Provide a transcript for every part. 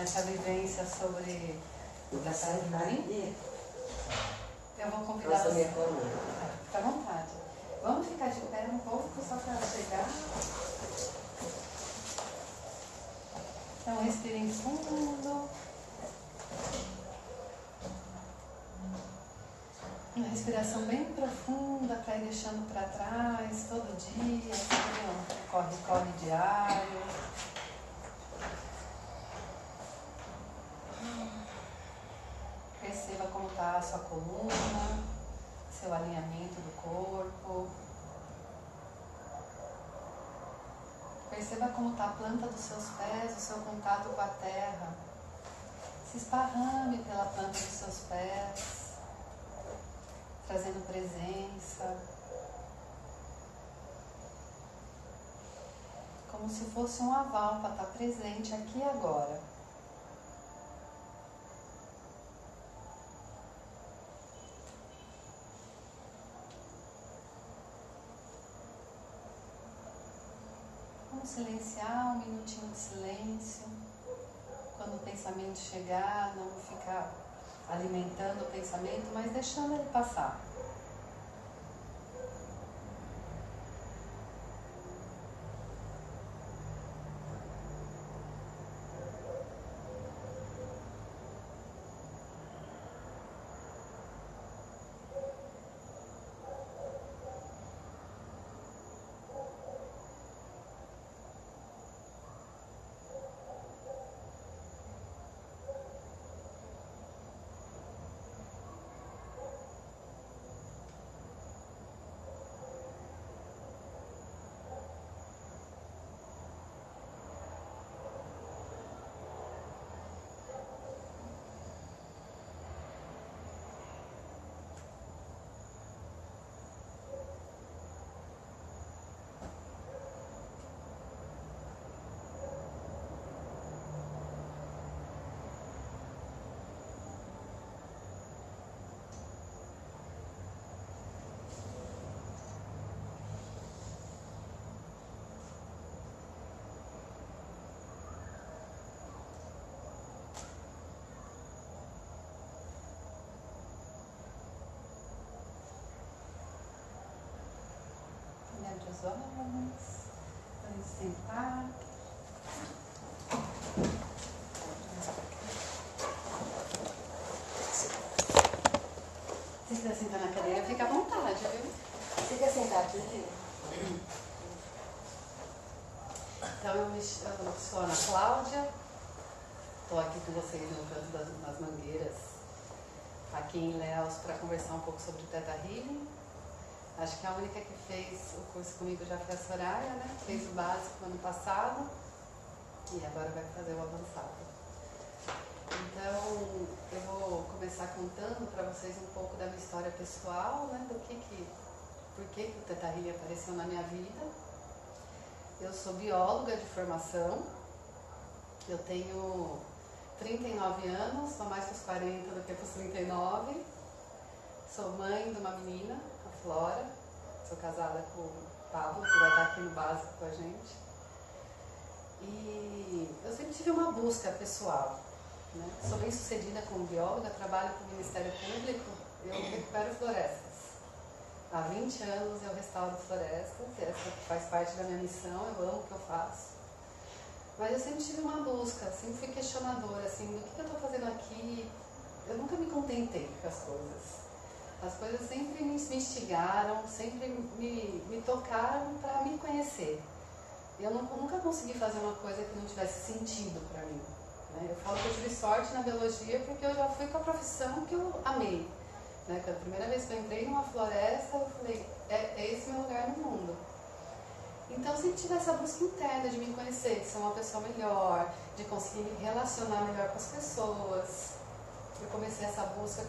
essa vivência sobre essa healing, eu vou convidar você. Fica à vontade. Vamos ficar de pé um pouco só para chegar. Então, respirem fundo. Uma respiração bem profunda para ir deixando para trás todo dia, corre diário. Perceba como está a sua coluna, seu alinhamento do corpo. Perceba como está a planta dos seus pés, o seu contato com a terra. Se esparrame pela planta dos seus pés, trazendo presença, como se fosse um aval para estar presente aqui e agora. Vamos silenciar, um minutinho de silêncio. Quando o pensamento chegar, não ficar alimentando o pensamento, mas deixando ele passar. Abre os olhos, vamos sentar. Se quiser sentar na cadeira, fica à vontade, viu? Você quer sentar aqui, filho? Então, eu sou a Ana Cláudia, estou aqui com vocês no canto das Mangueiras, aqui em Ilhéus, para conversar um pouco sobre o Theta Healing. Acho que a única que fez o curso comigo já foi a Soraya, né? Fez o básico no ano passado e agora vai fazer o avançado. Então, eu vou começar contando para vocês um pouco da minha história pessoal, né? Por que o Theta Healing apareceu na minha vida. Eu sou bióloga de formação, eu tenho 39 anos, sou mais para os 40 do que para os 39. Sou mãe de uma menina, a Flora, sou casada com o Pablo, que vai estar aqui no básico com a gente. E eu sempre tive uma busca pessoal, né? Sou bem sucedida como bióloga, trabalho com o Ministério Público, eu recupero florestas. Há 20 anos eu restauro florestas, essa faz parte da minha missão, eu amo o que eu faço. Mas eu sempre tive uma busca, sempre fui questionadora, assim, do que eu estou fazendo aqui. Eu nunca me contentei com as coisas. As coisas sempre me instigaram, sempre me tocaram para me conhecer. Eu nunca consegui fazer uma coisa que não tivesse sentido para mim, né? Eu falo que eu tive sorte na biologia porque eu já fui com a profissão que eu amei. Né? A primeira vez que eu entrei numa floresta, eu falei, é esse meu lugar no mundo. Então eu sempre tive essa busca interna de me conhecer, de ser uma pessoa melhor, de conseguir me relacionar melhor com as pessoas. Eu comecei essa busca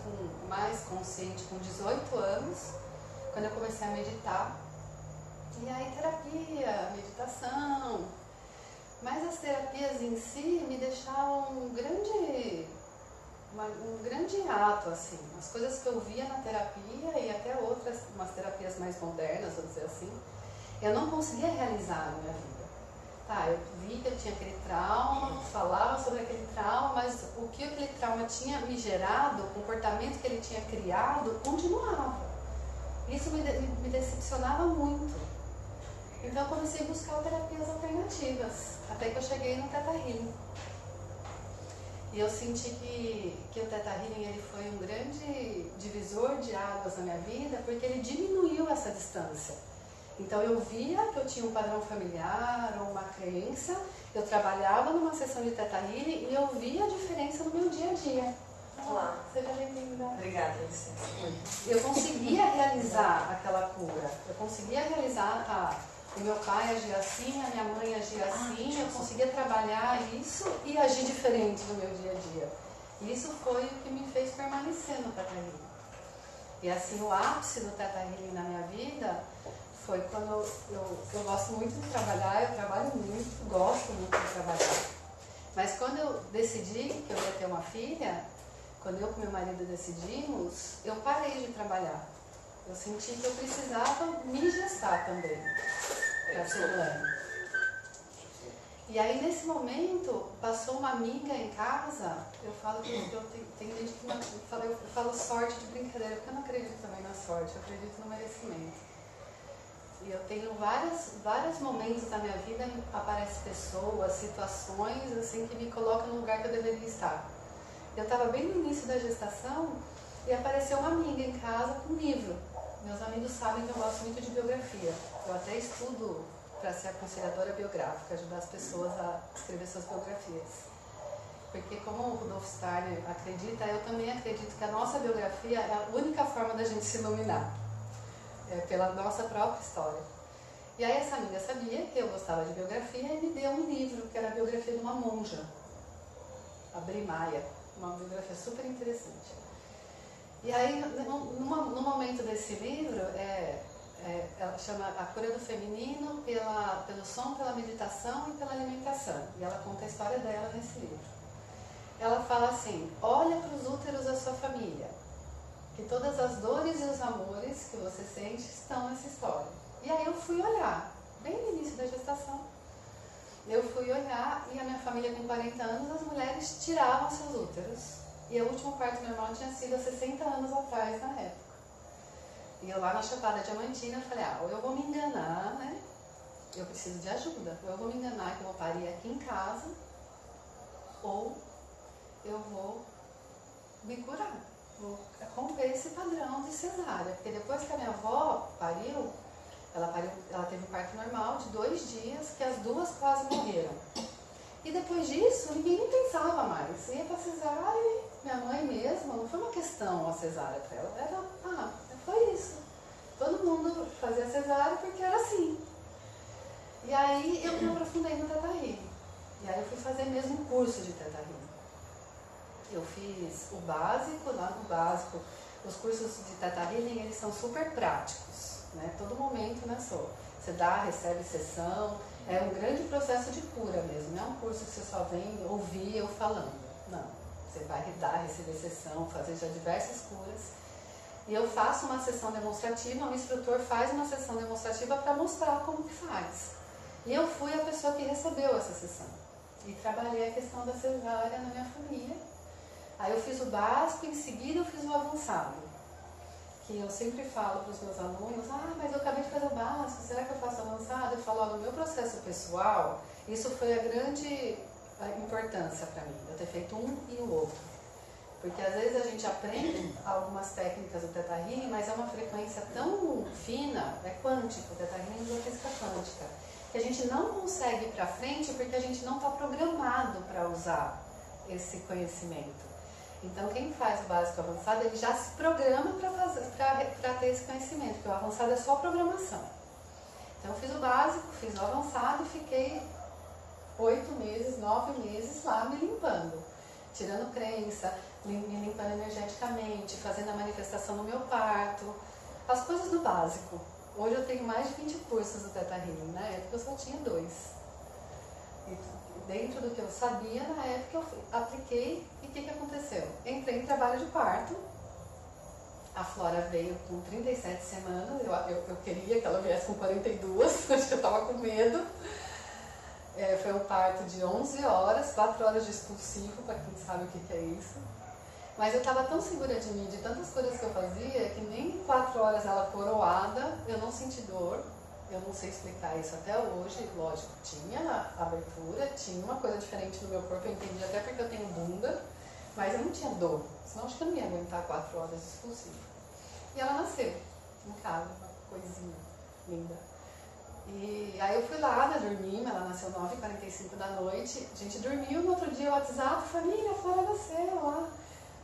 mais consciente com 18 anos, quando eu comecei a meditar. E aí terapia, meditação. Mas as terapias em si me deixaram um grande ato, assim. As coisas que eu via na terapia e até outras, umas terapias mais modernas, vou dizer assim, eu não conseguia realizar na minha vida. Tá, eu vi que eu tinha aquele trauma, falava sobre aquele trauma, mas o que aquele trauma tinha me gerado, o comportamento que ele tinha criado, continuava. Isso me decepcionava muito. Então eu comecei a buscar terapias alternativas, até que eu cheguei no Theta Healing. E eu senti que o Theta Healing ele foi um grande divisor de águas na minha vida, porque ele diminuiu essa distância. Então eu via que eu tinha um padrão familiar ou uma crença, eu trabalhava numa sessão de Theta Healing e eu via a diferença no meu dia a dia. Olá. Seja bem-vinda. Obrigada, licença. Eu conseguia realizar aquela cura, eu conseguia realizar o meu pai agia assim, a minha mãe agia assim, eu conseguia trabalhar isso e agir diferente no meu dia a dia. E isso foi o que me fez permanecer no Theta Healing. E assim, o ápice do Theta Healing na minha vida foi quando eu gosto muito de trabalhar, eu trabalho muito, gosto muito de trabalhar. Mas quando eu decidi que eu ia ter uma filha, quando eu com meu marido decidimos, eu parei de trabalhar. Eu senti que eu precisava me gestar também, para ser mãe. E aí nesse momento, passou uma amiga em casa, eu falo que tem gente que eu falo sorte de brincadeira, porque eu não acredito também na sorte, eu acredito no merecimento. E eu tenho vários momentos da minha vida, aparecem pessoas, situações assim que me colocam no lugar que eu deveria estar. Eu estava bem no início da gestação e apareceu uma amiga em casa com um livro. Meus amigos sabem que eu gosto muito de biografia. Eu até estudo para ser aconselhadora biográfica, ajudar as pessoas a escrever suas biografias. Porque como o Rudolf Steiner acredita, eu também acredito que a nossa biografia é a única forma da gente se iluminar. É pela nossa própria história. E aí essa amiga sabia que eu gostava de biografia e me deu um livro, que era a biografia de uma monja, a Brimaia, uma biografia super interessante. E aí, no momento desse livro, ela chama A Cura do Feminino pelo som, pela meditação e pela alimentação. E ela conta a história dela nesse livro. Ela fala assim: olha para os úteros da sua família, que todas as dores e os amores que você sente estão nessa história. E aí eu fui olhar, bem no início da gestação, eu fui olhar e a minha família com 40 anos, as mulheres tiravam seus úteros. E o último parto normal tinha sido há 60 anos atrás, na época. E eu lá na Chapada Diamantina, eu falei, ou eu vou me enganar, né? Eu preciso de ajuda. Ou eu vou me enganar que eu vou parir aqui em casa, ou eu vou me curar. Vou romper esse padrão de cesárea. Porque depois que a minha avó pariu, ela teve um parto normal de 2 dias, que as duas quase morreram. E depois disso, ninguém nem pensava mais. Ia pra cesárea e minha mãe mesma, não foi uma questão a cesárea para ela. Foi isso. Todo mundo fazia cesárea porque era assim. E aí eu me aprofundei no Theta Healing. E aí eu fui fazer mesmo um curso de Theta Healing. Eu fiz o básico, lá no básico. Os cursos de Theta Healing, eles são super práticos, né? Todo momento, né, você dá, recebe sessão. É um grande processo de cura mesmo. Não é um curso que você só vem ouvir eu falando. Não. Você vai dar, receber sessão, fazer já diversas curas. E eu faço uma sessão demonstrativa, o instrutor faz uma sessão demonstrativa para mostrar como que faz. E eu fui a pessoa que recebeu essa sessão. E trabalhei a questão da cesárea na minha família. Aí eu fiz o básico, em seguida eu fiz o avançado. Que eu sempre falo para os meus alunos, mas eu acabei de fazer o básico, será que eu faço avançado? Eu falo, no meu processo pessoal, isso foi a grande importância para mim, eu ter feito um e o outro. Porque às vezes a gente aprende algumas técnicas do Theta Healing, mas é uma frequência tão fina, é quântico, o Theta Healing é uma física quântica, que a gente não consegue ir para frente porque a gente não está programado para usar esse conhecimento. Então quem faz o básico e o avançado, ele já se programa para ter esse conhecimento, porque o avançado é só programação. Então eu fiz o básico, fiz o avançado e fiquei 8 meses, 9 meses lá me limpando, tirando crença, me limpando energeticamente, fazendo a manifestação no meu parto, as coisas do básico. Hoje eu tenho mais de 20 cursos do Theta Healing, na época eu só tinha 2. E dentro do que eu sabia, na época eu apliquei e o que aconteceu? Entrei em trabalho de parto, a Flora veio com 37 semanas, eu queria que ela viesse com 42, acho que eu estava com medo. Foi um parto de 11 horas, 4 horas de expulsivo, para quem sabe o que é isso. Mas eu estava tão segura de mim, de tantas coisas que eu fazia, que nem em 4 horas ela coroada, eu não senti dor. Eu não sei explicar isso até hoje, lógico, tinha abertura, tinha uma coisa diferente no meu corpo, eu entendi até porque eu tenho bunda, mas eu não tinha dor, senão acho que eu não ia aguentar 4 horas de expulsivo. E ela nasceu em casa, uma coisinha linda. E aí eu fui lá, né, dormir, ela nasceu 9h45 da noite, a gente dormiu, no outro dia o WhatsApp, família, a Flora nasceu lá.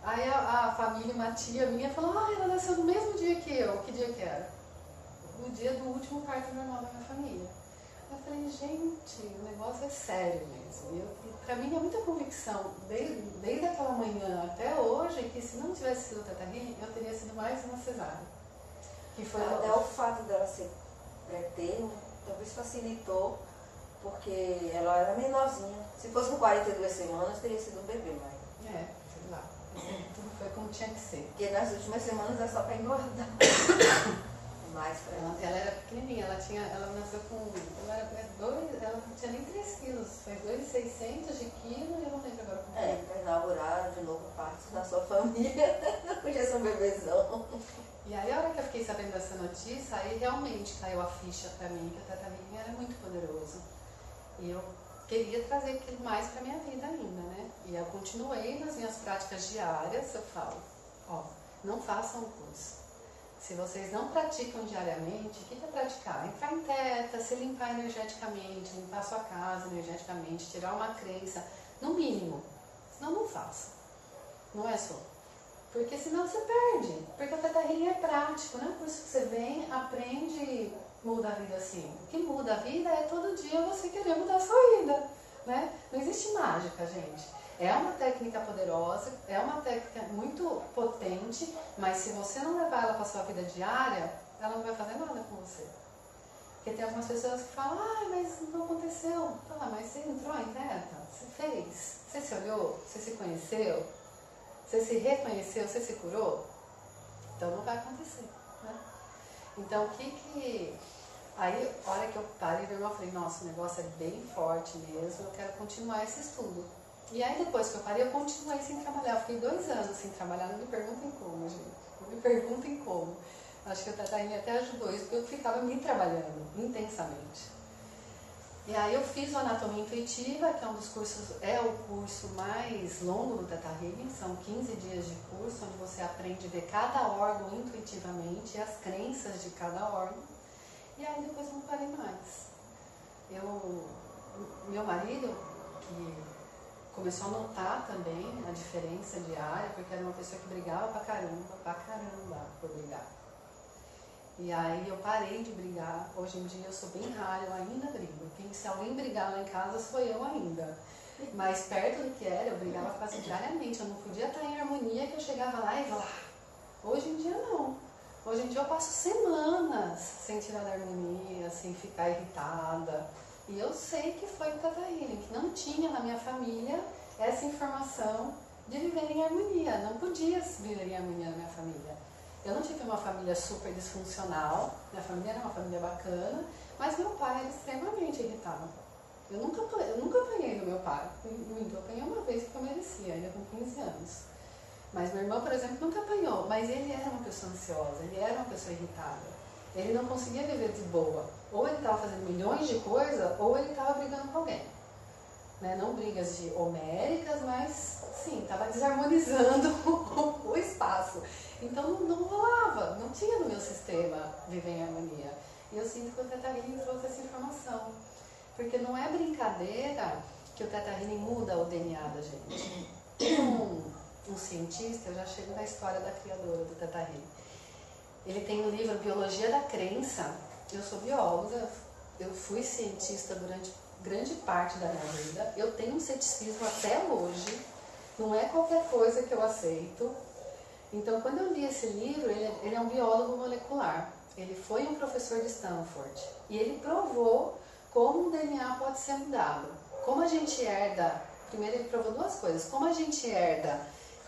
Aí a família, uma tia minha, falou, ela nasceu no mesmo dia que eu, que dia que era? No dia do último parto normal da minha família. Eu falei, gente, o negócio é sério mesmo. E pra mim é muita convicção, desde aquela manhã até hoje, que se não tivesse sido Teta Healing, eu teria sido mais uma cesárea. Que foi até o fato dela ser pré-termo, talvez facilitou, porque ela era menorzinha. Se fosse com 42 semanas, teria sido um bebê, mas... sei lá. Tudo foi como tinha que ser. Porque nas últimas semanas é só pra engordar. Mais pra ela era pequenininha, ela nasceu com... Ela não tinha nem 3 quilos, foi 2.600 de quilo e eu não lembro agora como pra inaugurar de novo partos na sua família, não podia ser um bebezão. E aí a hora que eu fiquei sabendo dessa notícia, aí realmente caiu a ficha pra mim, que o Teta Healing era muito poderoso. E eu queria trazer aquilo mais pra minha vida ainda, né? E eu continuei nas minhas práticas diárias, eu falo, não façam o curso. Se vocês não praticam diariamente, o que é praticar? Entrar em teta, se limpar energeticamente, limpar sua casa energeticamente, tirar uma crença, no mínimo. Senão não faça. Não é só. Porque senão você perde. Porque o Teta Healing é prático, não é por isso que você vem, aprende e muda a vida assim. O que muda a vida é todo dia você querer mudar a sua vida. Né? Não existe mágica, gente. É uma técnica poderosa, é uma técnica muito potente, mas se você não levar ela para a sua vida diária, ela não vai fazer nada com você. Porque tem algumas pessoas que falam, mas não aconteceu. Mas você entrou em teta? Você fez? Você se olhou? Você se conheceu? Você se reconheceu? Você se curou? Então não vai acontecer. Né? Então Aí, a hora que eu parei, eu falei, nossa, o negócio é bem forte mesmo, eu quero continuar esse estudo. E aí, depois que eu parei, eu continuei sem trabalhar. Eu fiquei 2 anos sem trabalhar, não me perguntem como, gente. Não me perguntem como. Acho que o Teta Healing até ajudou isso, porque eu ficava me trabalhando intensamente. E aí eu fiz o Anatomia Intuitiva, que é um dos cursos, é o curso mais longo do Teta Healing, são 15 dias de curso, onde você aprende a ver cada órgão intuitivamente, as crenças de cada órgão. E aí depois eu não parei mais. Meu marido, que começou a notar também a diferença diária, porque era uma pessoa que brigava pra caramba por brigar. E aí eu parei de brigar, hoje em dia eu sou bem rara, eu ainda brigo. Se alguém brigar lá em casa, sou eu ainda. Mas perto do que era, eu brigava quase diariamente, eu não podia estar em harmonia, que eu chegava lá e falava, hoje em dia não. Hoje em dia eu passo semanas sem tirar da harmonia, sem ficar irritada. E eu sei que foi o Teta Healing, que não tinha na minha família essa informação de viver em harmonia. Não podia viver em harmonia na minha família. Eu não tive uma família super disfuncional, minha família era uma família bacana, mas meu pai era extremamente irritado. Eu nunca apanhei do meu pai. Eu apanhei uma vez porque eu merecia, ainda com 15 anos. Mas meu irmão, por exemplo, nunca apanhou, mas ele era uma pessoa ansiosa, ele era uma pessoa irritada. Ele não conseguia viver de boa. Ou ele estava fazendo milhões de coisas, ou ele estava brigando com alguém. Né? Não brigas de homéricas, mas sim, estava desarmonizando o espaço. Então não rolava, não tinha no meu sistema viver em harmonia. E eu sinto que o Teta Healing trouxe essa informação. Porque não é brincadeira que o Teta Healing muda o DNA da gente. Tem um cientista, eu já chego na história da criadora do Teta Healing. Ele tem o livro Biologia da Crença. Eu sou bióloga, eu fui cientista durante grande parte da minha vida. Eu tenho um ceticismo até hoje, não é qualquer coisa que eu aceito. Então, quando eu li esse livro, ele é um biólogo molecular. Ele foi um professor de Stanford e ele provou como o DNA pode ser mudado. Como a gente herda, primeiro ele provou 2 coisas, como a gente herda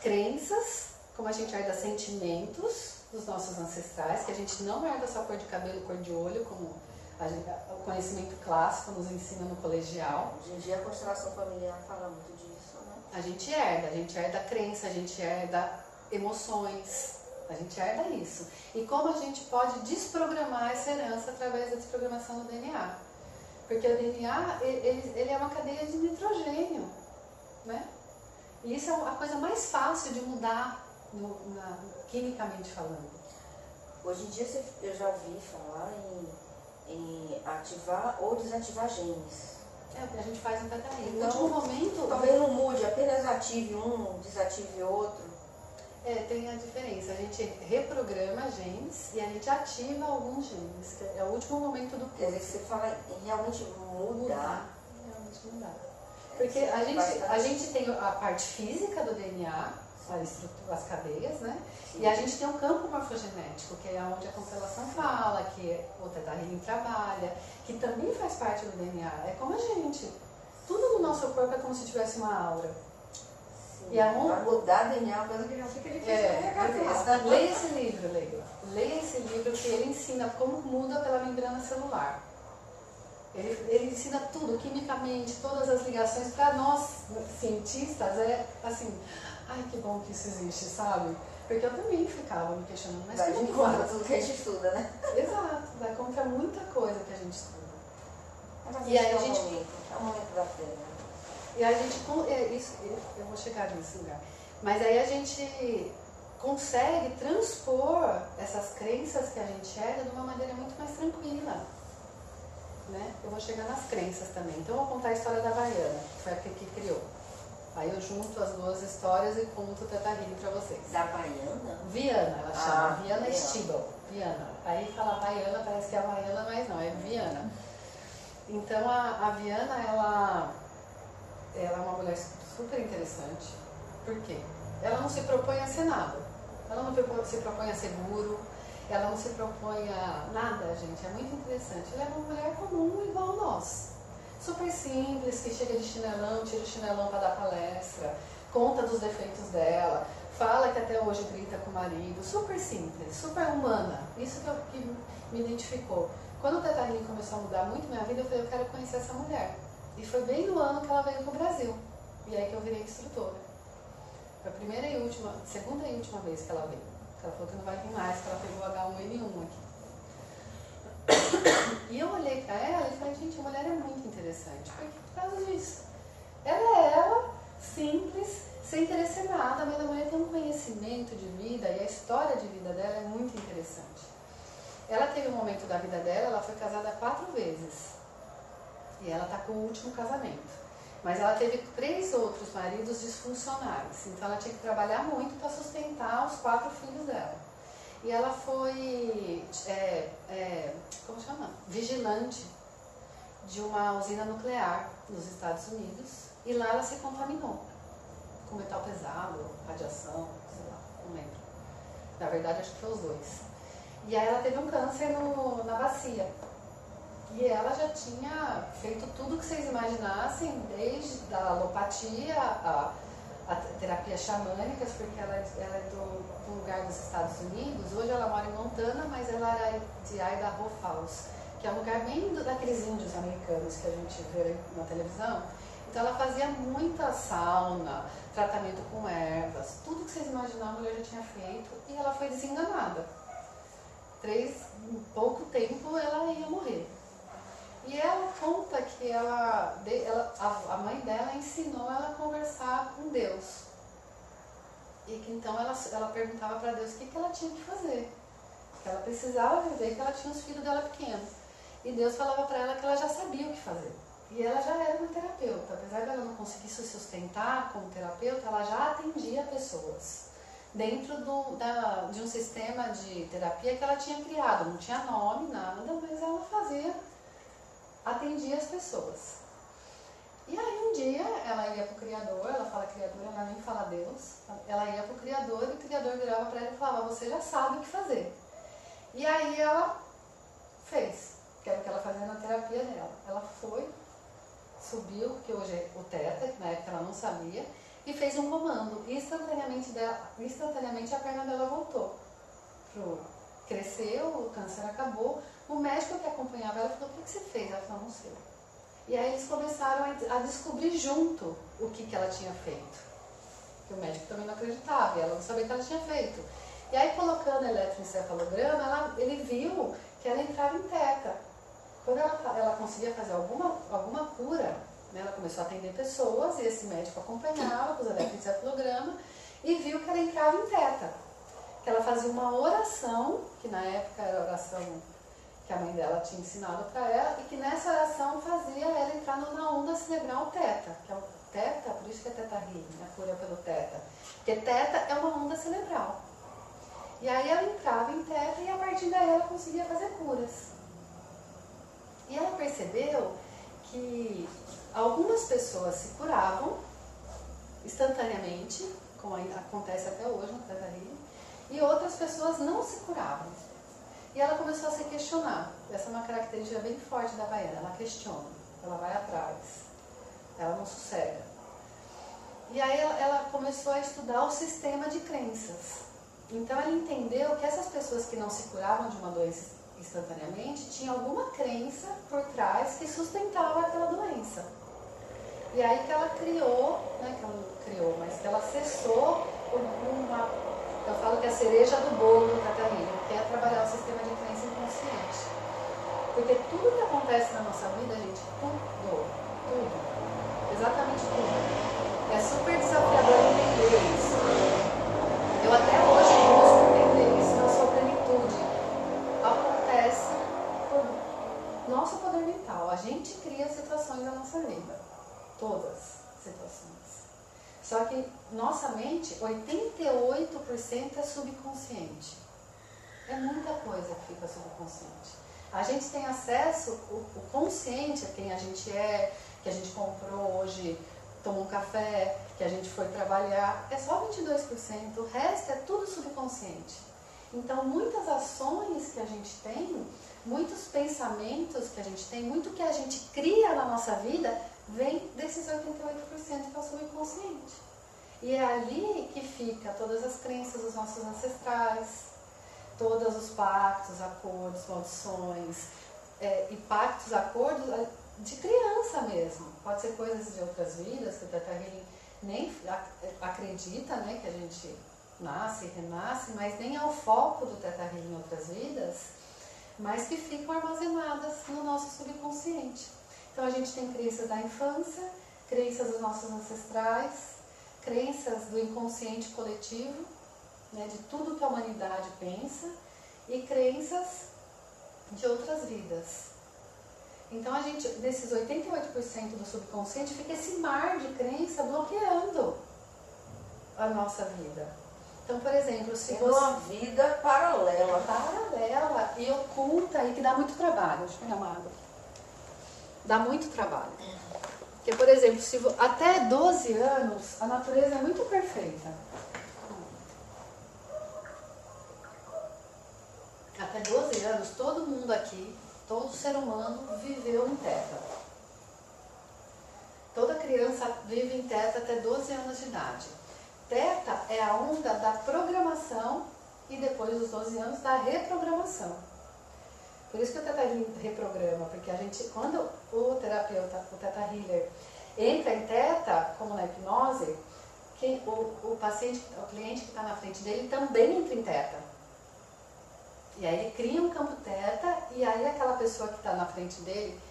crenças, como a gente herda sentimentos dos nossos ancestrais, que a gente não herda só cor de cabelo, cor de olho, como O conhecimento clássico nos ensina no colegial. Hoje em dia a constelação familiar fala muito disso, né? A gente herda a crença, a gente herda emoções, a gente herda isso. E como a gente pode desprogramar essa herança através da desprogramação do DNA? Porque o DNA, ele é uma cadeia de nitrogênio, né? E isso é a coisa mais fácil de mudar, quimicamente falando. Hoje em dia eu já ouvi falar em ativar ou desativar genes. É o que a gente faz no Teta Healing. Então, no último momento, talvez não mude, apenas ative um, desative outro. Tem a diferença. A gente reprograma genes e a gente ativa alguns genes. Que é o último momento do curso. Quer dizer, você fala em realmente mudar. Realmente mudar. Porque a gente tem a parte física do DNA, as cadeias, né? Sim. E a gente tem um campo morfogenético, que é onde a constelação fala, que o Teta Healing trabalha, que também faz parte do DNA. É como a gente. Tudo no nosso corpo é como se tivesse uma aura. Sim. E para mudar DNA é uma coisa que já fica difícil na minha cabeça. Leia esse livro, Leila. Leia esse livro que ele ensina como muda pela membrana celular. Ele ensina tudo, quimicamente, todas as ligações. Para nós, cientistas, é assim, ai que bom que isso existe, sabe? Porque eu também ficava me questionando, mas como que contra tudo que a gente estuda, né? Exato, vai contra muita coisa que a gente estuda. E aí a gente... É o momento da Terra. E a gente, eu vou chegar nesse lugar, mas aí a gente consegue transpor essas crenças que a gente herda de uma maneira muito mais tranquila. Né? Eu vou chegar nas crenças também. Então eu vou contar a história da Baiana, que foi a que criou. Aí eu junto as duas histórias e conto o Teta Healing pra vocês. Da Baiana? Viana, ela chama. Viana Stibel. Viana. Aí fala Baiana, parece que é a Baiana, mas não, é Viana. Então a Viana, ela é uma mulher super interessante. Por quê? Ela não se propõe a ser nada. Ela não se propõe a ser guru. Ela não se propõe a nada, gente. É muito interessante. Ela é uma mulher comum, igual a nós. Super simples, que chega de chinelão, tira o chinelão para dar palestra, conta dos defeitos dela, fala que até hoje grita com o marido. Super simples, super humana. Isso que me identificou. Quando o Teta Healing começou a mudar muito minha vida, eu falei, eu quero conhecer essa mulher. E foi bem no ano que ela veio para o Brasil. E aí que eu virei instrutora. Foi a segunda e última vez que ela veio. Ela falou que não vai vir mais, que ela pegou H1N1 aqui. E eu olhei pra ela e falei, gente, a mulher é muito interessante. Por causa disso. Ela é ela, simples, sem querer ser nada, mas a mulher tem um conhecimento de vida e a história de vida dela é muito interessante. Ela teve um momento da vida dela, ela foi casada 4 vezes. E ela tá com o último casamento. Mas ela teve 3 outros maridos disfuncionais. Então ela tinha que trabalhar muito para sustentar os 4 filhos dela. E ela foi, como chama? Vigilante de uma usina nuclear nos Estados Unidos. E lá ela se contaminou com metal pesado, radiação, sei lá, não lembro. Na verdade acho que foi os 2. E aí ela teve um câncer na bacia. E ela já tinha feito tudo que vocês imaginassem, desde a alopatia, a terapia xamânicas, porque ela é do lugar dos Estados Unidos. Hoje ela mora em Montana, mas ela era de Idaho Falls, que é um lugar bem daqueles índios americanos que a gente vê na televisão. Então ela fazia muita sauna, tratamento com ervas, tudo que vocês imaginaram a mulher já tinha feito, e ela foi desenganada. Em pouco tempo ela ia morrer. E ela conta que a mãe dela ensinou ela a conversar com Deus. E que então ela perguntava para Deus o que ela tinha que fazer. Que ela precisava viver, que ela tinha os filhos dela pequenos. E Deus falava para ela que ela já sabia o que fazer. E ela já era uma terapeuta. Apesar de ela não conseguir se sustentar como terapeuta, ela já atendia pessoas. Dentro de um sistema de terapia que ela tinha criado. Não tinha nome, nada, mas ela atendia as pessoas. E aí um dia ela ia pro Criador, ela fala Criador, ela nem fala Deus, ela ia pro Criador e o Criador virava para ela e falava, você já sabe o que fazer. E aí ela fez, que era o que ela fazia na terapia dela. Ela foi, subiu, que hoje é o Teta, que na época ela não sabia, e fez um comando. E instantaneamente a perna dela voltou cresceu, o câncer acabou. O médico que acompanhava ela falou, o que você fez? Ela falou, não sei. E aí eles começaram a descobrir junto o que ela tinha feito. Que o médico também não acreditava, e ela não sabia o que ela tinha feito. E aí, colocando eletroencefalograma, ele viu que ela entrava em teta. Quando ela conseguia fazer alguma cura, né, ela começou a atender pessoas, e esse médico acompanhava com os eletroencefalogramas, e viu que ela entrava em teta. Que ela fazia uma oração, que na época era a oração que a mãe dela tinha ensinado para ela, e que nessa oração fazia ela entrar na onda cerebral teta, que é o teta, por isso que é teta healing, a cura pelo teta. Porque teta é uma onda cerebral. E aí ela entrava em teta e a partir daí ela conseguia fazer curas. E ela percebeu que algumas pessoas se curavam instantaneamente, como acontece até hoje no Teta Healing, e outras pessoas não se curavam. E ela começou a se questionar. Essa é uma característica bem forte da baiana, ela questiona, ela vai atrás, ela não sossega. E aí ela começou a estudar o sistema de crenças. Então ela entendeu que essas pessoas que não se curavam de uma doença instantaneamente tinham alguma crença por trás que sustentava aquela doença. E aí que ela criou, né, que ela não criou, mas que ela acessou eu falo que é a cereja do bolo do Teta Healing, que é trabalhar o sistema de crença inconsciente. Porque tudo que acontece na nossa vida, gente, tudo, exatamente tudo, é super desafiador entender isso. Eu até hoje busco entender isso na sua plenitude. Acontece por nosso poder mental. A gente cria situações na nossa vida. Todas situações. Só que nossa mente, 88% é subconsciente. É muita coisa que fica subconsciente. A gente tem acesso, o consciente, a quem a gente é, que a gente comprou hoje, tomou um café, que a gente foi trabalhar, é só 22%, o resto é tudo subconsciente. Então, muitas ações que a gente tem, muitos pensamentos que a gente tem, muito que a gente cria na nossa vida, vem desses 88% que é o subconsciente. E é ali que fica todas as crenças dos nossos ancestrais, todos os pactos, acordos, maldições, e pactos, acordos de criança mesmo. Pode ser coisas de outras vidas, que o Teta Healing nem acredita, né, que a gente nasce e renasce, mas nem é o foco do Teta Healing em outras vidas, mas que ficam armazenadas no nosso subconsciente. Então a gente tem crenças da infância, crenças dos nossos ancestrais, crenças do inconsciente coletivo, né, de tudo que a humanidade pensa, e crenças de outras vidas. Então a gente, desses 88% do subconsciente, fica esse mar de crença bloqueando a nossa vida. Então, por exemplo, se você... uma vida paralela. Paralela e oculta e que dá muito trabalho. Deixa eu pegar uma água. Dá muito trabalho. Porque, por exemplo, até 12 anos, a natureza é muito perfeita. Até 12 anos, todo mundo aqui, todo ser humano viveu em teta. Toda criança vive em teta até 12 anos de idade. Teta é a onda da programação e depois dos 12 anos da reprogramação. Por isso que o Teta Healing reprograma, porque a gente, quando o terapeuta, o Teta Healer, entra em teta, como na hipnose, o paciente, o cliente que está na frente dele também entra em teta. E aí ele cria um campo teta e aí aquela pessoa que está na frente dele,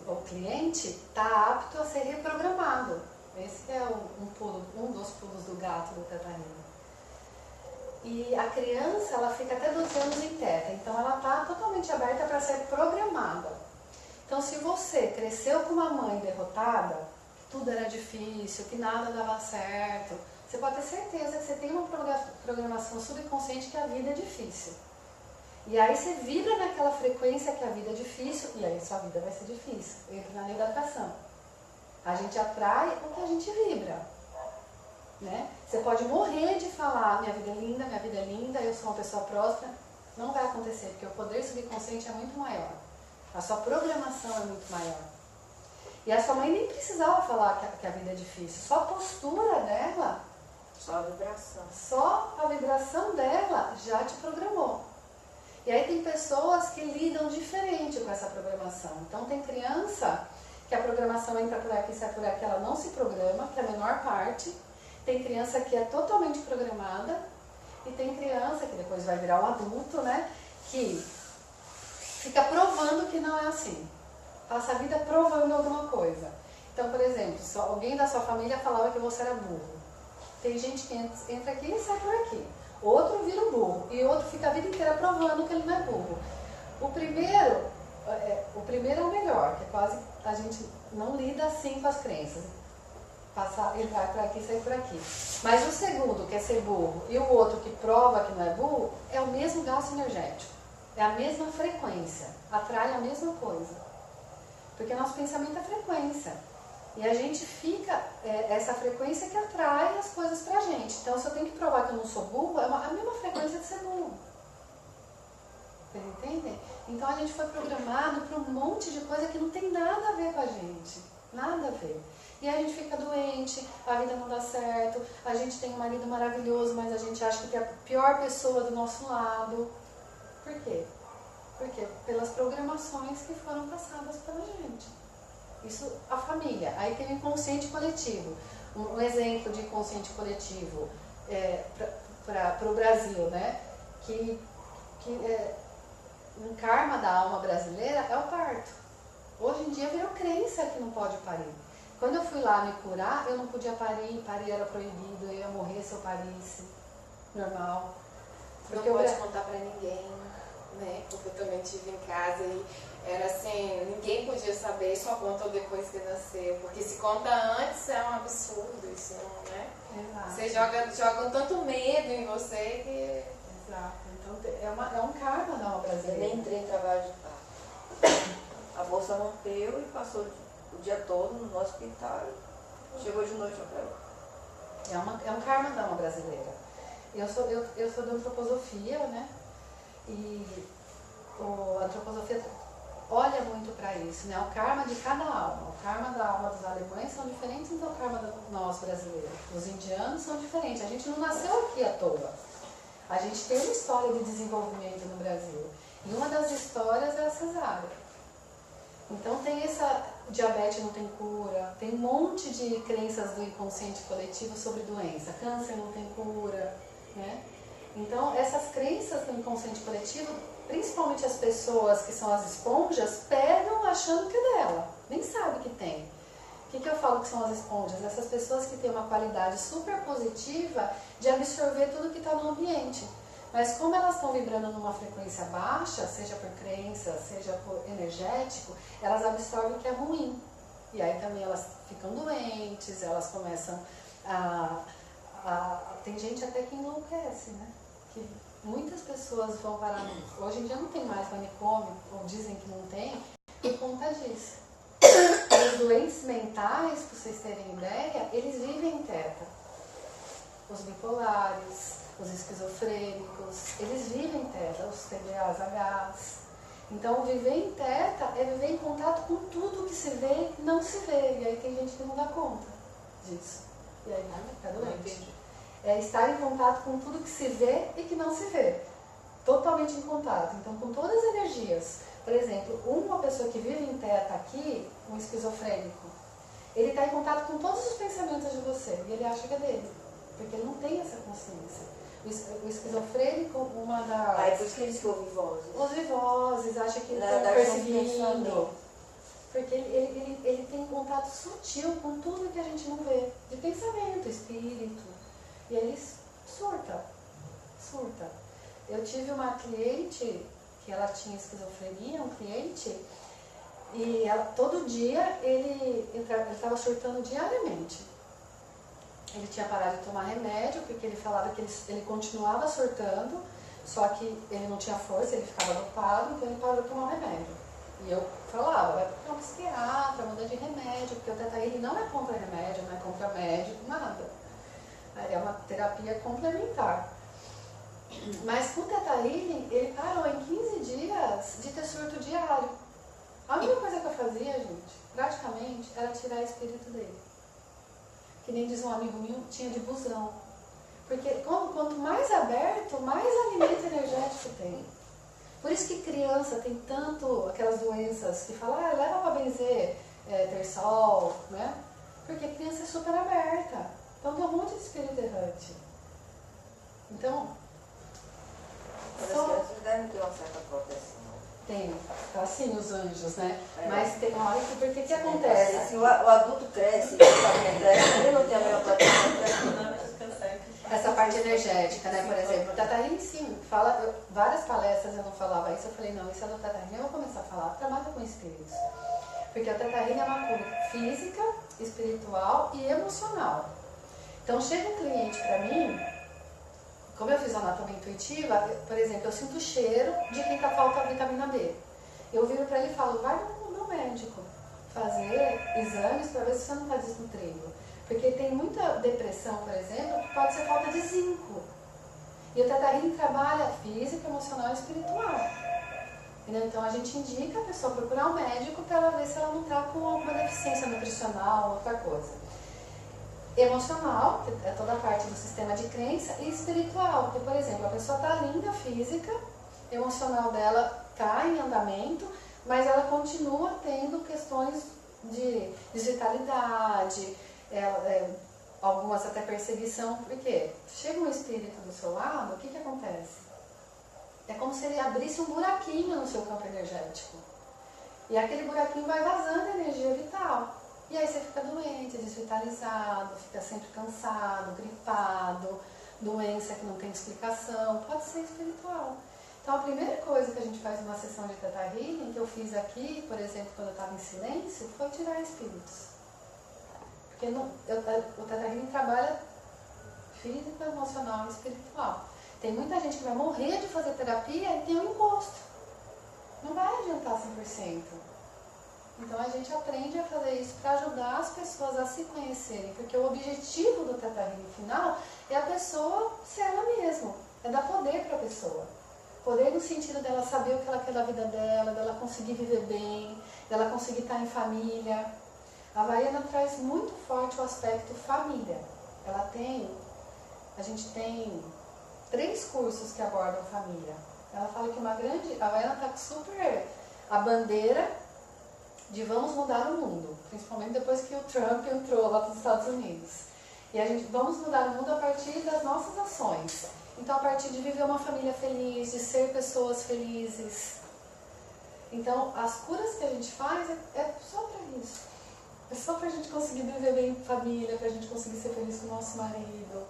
o cliente, está apto a ser reprogramado. Esse é um dos pulos do gato do Teta Healing. E a criança, ela fica até 12 anos em teta, então ela está totalmente aberta para ser programada. Então, se você cresceu com uma mãe derrotada, que tudo era difícil, que nada dava certo, você pode ter certeza que você tem uma programação subconsciente que a vida é difícil. E aí você vibra naquela frequência que a vida é difícil, e aí sua vida vai ser difícil. Entra na lei da atração. A gente atrai o que a gente vibra. Né? Você pode morrer de falar, minha vida é linda, eu sou uma pessoa próspera. Não vai acontecer, porque o poder subconsciente é muito maior. A sua programação é muito maior. E a sua mãe nem precisava falar que a vida é difícil. Só a postura dela, só a vibração. Só a vibração dela já te programou. E aí tem pessoas que lidam diferente com essa programação. Então tem criança que a programação entra por aqui, sai por aqui, ela não se programa, que é a menor parte. Tem criança que é totalmente programada. E tem criança que depois vai virar um adulto, né? Que fica provando que não é assim. Passa a vida provando alguma coisa. Então, por exemplo, se alguém da sua família falava que você era burro. Tem gente que entra aqui e sai por aqui. Outro vira um burro. E outro fica a vida inteira provando que ele não é burro. O primeiro é o melhor, que é quase a gente não lida assim com as crenças. Entrar por aqui e sair por aqui. Mas o segundo, que é ser burro, e o outro que prova que não é burro, é o mesmo gasto energético. É a mesma frequência. Atrai a mesma coisa. Porque nosso pensamento é frequência. E a gente fica, essa frequência que atrai as coisas pra gente. Então, se eu tenho que provar que eu não sou burro, é a mesma frequência de ser burro. Vocês entendem? Então, a gente foi programado para um monte de coisa que não tem nada a ver com a gente. Nada a ver. E aí a gente fica doente, a vida não dá certo, a gente tem um marido maravilhoso, mas a gente acha que tem a pior pessoa do nosso lado. Por quê? Porque pelas programações que foram passadas pela gente. Isso, a família. Aí tem o inconsciente coletivo. Um exemplo de inconsciente coletivo para o Brasil, né? Um karma da alma brasileira é o parto. Hoje em dia virou crença que não pode parir. Quando eu fui lá me curar, eu não podia parir era proibido, eu ia morrer se eu parisse. Normal. Porque não pode contar pra ninguém, né? Porque eu também tive em casa e era assim, ninguém podia saber, só conta depois que nasceu. Porque se conta antes é um absurdo isso, não, né? Exato. Você joga tanto medo em você que... Exato. Então é um karma da alma brasileira. Eu nem entrei em trabalho de parto. A bolsa rompeu e passou o dia todo no hospital. Chegou de noite operou. É um karma da alma brasileira. Eu sou da antroposofia, né? E a antroposofia olha muito para isso, né? O karma de cada alma. O karma da alma dos alemães são diferentes do karma do nosso brasileiro. Os indianos são diferentes. A gente não nasceu aqui à toa. A gente tem uma história de desenvolvimento no Brasil. E uma das histórias é a cesárea. Então tem essa diabetes não tem cura, tem um monte de crenças do inconsciente coletivo sobre doença, câncer não tem cura, né? Então essas crenças do inconsciente coletivo, principalmente as pessoas que são as esponjas, pegam achando que é dela, nem sabe que tem. O que eu falo que são as esponjas? Essas pessoas que têm uma qualidade super positiva de absorver tudo que está no ambiente. Mas como elas estão vibrando numa frequência baixa, seja por crença, seja por energético, elas absorvem o que é ruim. E aí também elas ficam doentes, elas começam tem gente até que enlouquece, né? Que muitas pessoas vão parar... Hoje em dia não tem mais manicômio, ou dizem que não tem, por conta disso. Os doentes mentais, para vocês terem ideia, eles vivem em teta. Os bipolares, os esquizofrênicos, eles vivem em teta, os TDAHs. Então, viver em teta é viver em contato com tudo que se vê e não se vê. E aí tem gente que não dá conta disso. E aí fica doente. É estar em contato com tudo que se vê e que não se vê. Totalmente em contato. Então, com todas as energias. Por exemplo, uma pessoa que vive em teta aqui, um esquizofrênico, ele está em contato com todos os pensamentos de você e ele acha que é dele. Porque ele não tem essa consciência. O esquizofrênico, uma das... Aí por isso que eles que ouvem vozes. Ouvem vozes, acha que estão perseguindo. Porque ele tem um contato sutil com tudo que a gente não vê. De pensamento, espírito. E ele surta. Eu tive uma cliente que ela tinha esquizofrenia, um cliente, e todo dia ele estava surtando diariamente. Ele tinha parado de tomar remédio, porque ele falava que ele continuava surtando, só que ele não tinha força, ele ficava dopado, então ele parou de tomar remédio. E eu falava, vai procurar um psiquiatra, muda de remédio, porque o Teta Healing não é contra remédio, não é contra médico, nada. É uma terapia complementar. Mas com o Teta Healing, ele parou em 15 dias de ter surto diário. A única coisa que eu fazia, gente, praticamente, era tirar o espírito dele. Que nem diz um amigo meu, tinha de busão. Porque quanto mais aberto, mais alimento energético tem. Por isso que criança tem tanto aquelas doenças que falam, leva para benzer terçol, né? Porque a criança é super aberta. Então tem um monte de espírito errante. Então, As crianças devem ter uma certa proteção. tem, assim, os anjos, né? Mas tem uma hora que, porque que acontece? Se o adulto cresce, ele não tem a mesma proteção. Essa parte energética, né? Por exemplo, o Tata Healing, sim, fala, várias palestras eu não falava isso, eu falei, não, isso é do Tata Healing, eu vou começar a falar, trabalha com espíritos. Porque o Tata Healing é uma cura física, espiritual e emocional. Então chega um cliente para mim, como eu fiz a anatomia intuitiva, por exemplo, eu sinto o cheiro de quem está faltando vitamina B. Eu viro para ele e falo, vai no médico fazer exames para ver se você não está desnutrindo. Porque tem muita depressão, por exemplo, que pode ser falta de zinco. E o Teta Healing trabalha física, emocional e espiritual. Entendeu? Então a gente indica a pessoa procurar um médico para ela ver se ela não está com alguma deficiência nutricional ou outra coisa. Emocional, que é toda a parte do sistema de crença, e espiritual, porque, por exemplo, a pessoa está linda física, emocional dela está em andamento, mas ela continua tendo questões de desvitalidade, algumas até perseguição, porque chega um espírito do seu lado, o que acontece? É como se ele abrisse um buraquinho no seu campo energético. E aquele buraquinho vai vazando energia vital. E aí você fica doente, desvitalizado, fica sempre cansado, gripado, doença que não tem explicação, pode ser espiritual. Então a primeira coisa que a gente faz numa sessão de Teta Healing, que eu fiz aqui, por exemplo, quando eu estava em silêncio, foi tirar espíritos. Porque o Teta Healing trabalha físico, emocional e espiritual. Tem muita gente que vai morrer de fazer terapia e tem um encosto. Não vai adiantar 100%. Então a gente aprende a fazer isso para ajudar as pessoas a se conhecerem. Porque o objetivo do Teta Healing final é a pessoa ser ela mesma. É dar poder para a pessoa. Poder no sentido dela saber o que ela quer da vida dela, dela conseguir viver bem, dela conseguir estar em família. A Havaiana traz muito forte o aspecto família. A gente tem 3 cursos que abordam família. Ela fala que a Havaiana está super a bandeira de vamos mudar o mundo, principalmente depois que o Trump entrou lá para os Estados Unidos. E a gente vamos mudar o mundo a partir das nossas ações. Então, a partir de viver uma família feliz, de ser pessoas felizes. Então, as curas que a gente faz é só para isso. É só para a gente conseguir viver bem em família, para a gente conseguir ser feliz com o nosso marido,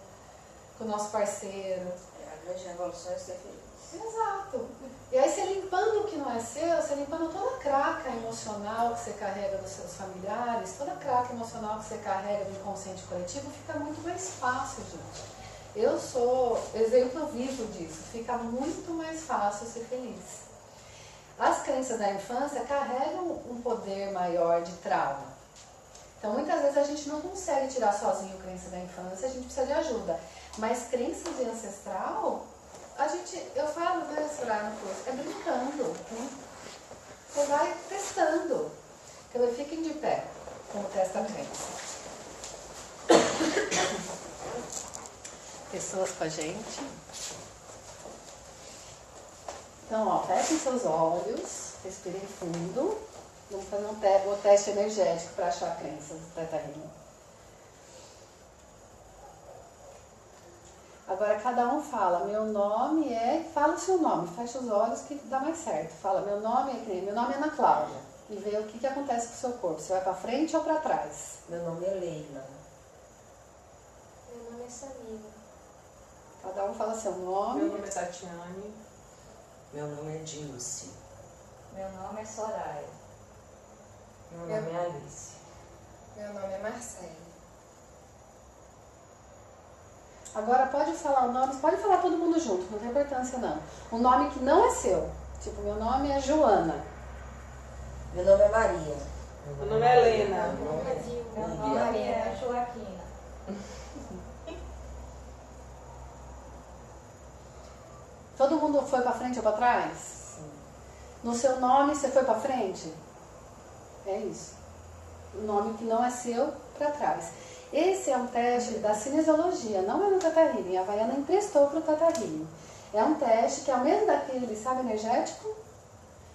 com o nosso parceiro. A grande revolução é ser feliz. Exato. E aí você limpando o que não é seu, você limpando toda a craca emocional que você carrega dos seus familiares, toda a craca emocional que você carrega do inconsciente coletivo, fica muito mais fácil, gente. Eu sou exemplo vivo disso. Fica muito mais fácil ser feliz. As crenças da infância carregam um poder maior de trauma. Então, muitas vezes a gente não consegue tirar sozinho crença da infância, a gente precisa de ajuda. Mas crenças de ancestral, eu falo, vai explorar no curso, é brincando. Né? Você vai testando. Então, fiquem de pé, como testa a crença. Pessoas com a gente. Então, ó, fechem seus olhos, respirem fundo. Vamos fazer um teste energético para achar a crença do Teta Healing. Agora cada um fala, meu nome é... Fala o seu nome, fecha os olhos que dá mais certo. Fala, meu nome é Ana Cláudia. E vê o que acontece com o seu corpo. Você vai para frente ou para trás? Meu nome é Leila. Meu nome é Samira. Cada um fala seu nome. Meu nome é Tatiane. Meu nome é Dilce. Meu nome é Soraya. Meu nome é Alice. Meu nome é Marcele. Agora pode falar o nome, pode falar todo mundo junto, não tem importância não. O nome que não é seu. Tipo, meu nome é Joana. Meu nome é Maria. Meu nome é Helena. Meu nome é Meu nome é Joaquina. Todo mundo foi para frente ou para trás? Sim. No seu nome você foi para frente? É isso. O nome que não é seu, para trás. Esse é um teste da cinesiologia, não é no Teta Healing. A Havaiana emprestou para o Teta Healing. É um teste que é o mesmo daquele, sabe, energético?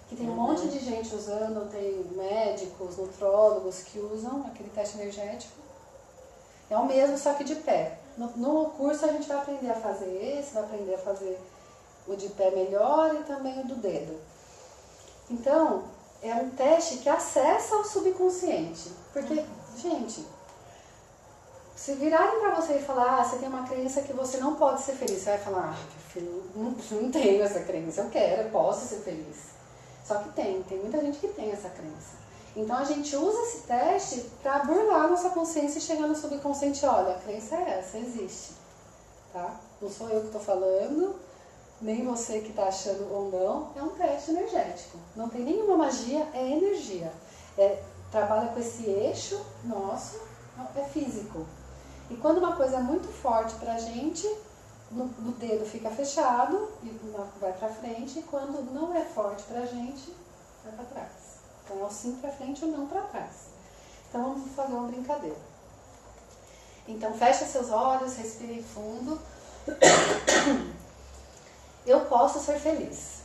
Que tem um monte de gente usando, tem médicos, nutrólogos que usam aquele teste energético. É o mesmo, só que de pé. No curso a gente vai aprender a fazer esse, vai aprender a fazer o de pé melhor e também o do dedo. Então, é um teste que acessa o subconsciente. Porque, gente, se virarem pra você e falar, você tem uma crença que você não pode ser feliz, você vai falar, filho, não tenho essa crença, eu quero, eu posso ser feliz. Só que tem muita gente que tem essa crença. Então a gente usa esse teste para burlar a nossa consciência e chegar no subconsciente, olha, a crença é essa, existe. Tá? Não sou eu que estou falando, nem você que está achando ou não, é um teste energético. Não tem nenhuma magia, é energia. Trabalha com esse eixo nosso, é físico. E quando uma coisa é muito forte pra gente, no dedo fica fechado e vai pra frente, e quando não é forte pra gente, vai pra trás. Então é o sim pra frente ou não pra trás. Então vamos fazer uma brincadeira. Então fecha seus olhos, respire fundo. Eu posso ser feliz.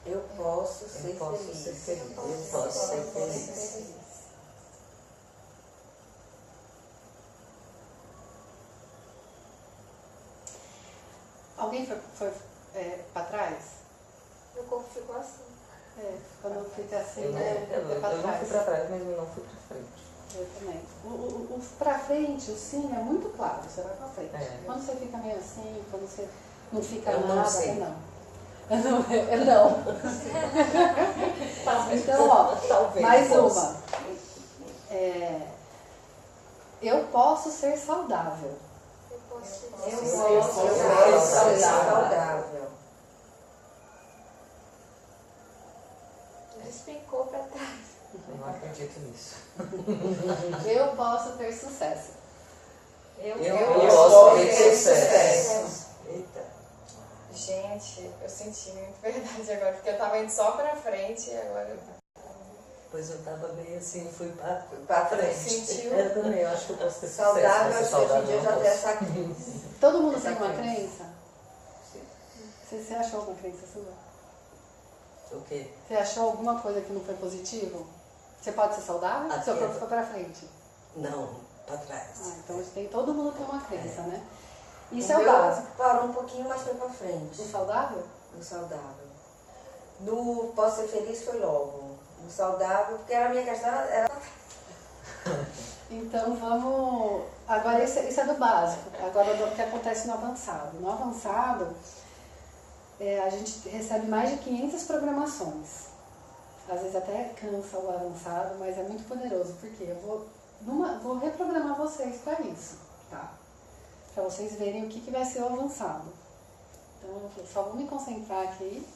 Eu posso ser feliz. Eu posso ser feliz. Alguém foi para trás? Meu corpo ficou assim. Quando fica assim, Eu fica para não trás. fui pra trás, mas eu não fui pra frente. Eu também. O pra frente, o sim, é muito claro, você vai pra frente. Quando você fica meio assim, quando você não fica Eu nada, não sei. é não. É não. Então, ó, Talvez mais possa. uma. Eu posso ser saudável. Eu posso ser Eu posso posso ser saudável. saudável. Despencou pra trás. Eu não acredito nisso. Eu posso ter sucesso. Eu posso ter ter sucesso. Eita. Gente, eu senti muito verdade agora, porque eu tava indo só pra frente e agora Pois eu tava meio assim, fui Pra frente. sentiu. Eu também, eu acho que eu posso ter Saudável, sucesso. acho que hoje em dia eu já não tem posso. essa crença. Todo mundo Essa tem uma crença. crença? Você achou alguma crença sua? O quê? Você achou alguma coisa que não foi positivo? Você pode ser saudável? Aqui Seu corpo é- foi pra frente. Não, pra trás. Então todo mundo tem uma crença, né? Isso O é o meu básico. parou um pouquinho, mas foi pra frente. O saudável? No saudável. No posso ser feliz foi logo. No saudável, porque a minha questão era... Então vamos. Agora isso é do básico. Agora do que acontece no avançado. No avançado, a gente recebe mais de 500 programações. Às vezes até cansa o avançado, mas é muito poderoso, porque eu vou reprogramar vocês para isso, tá? Para vocês verem o que vai ser o avançado. Então eu só vou me concentrar aqui.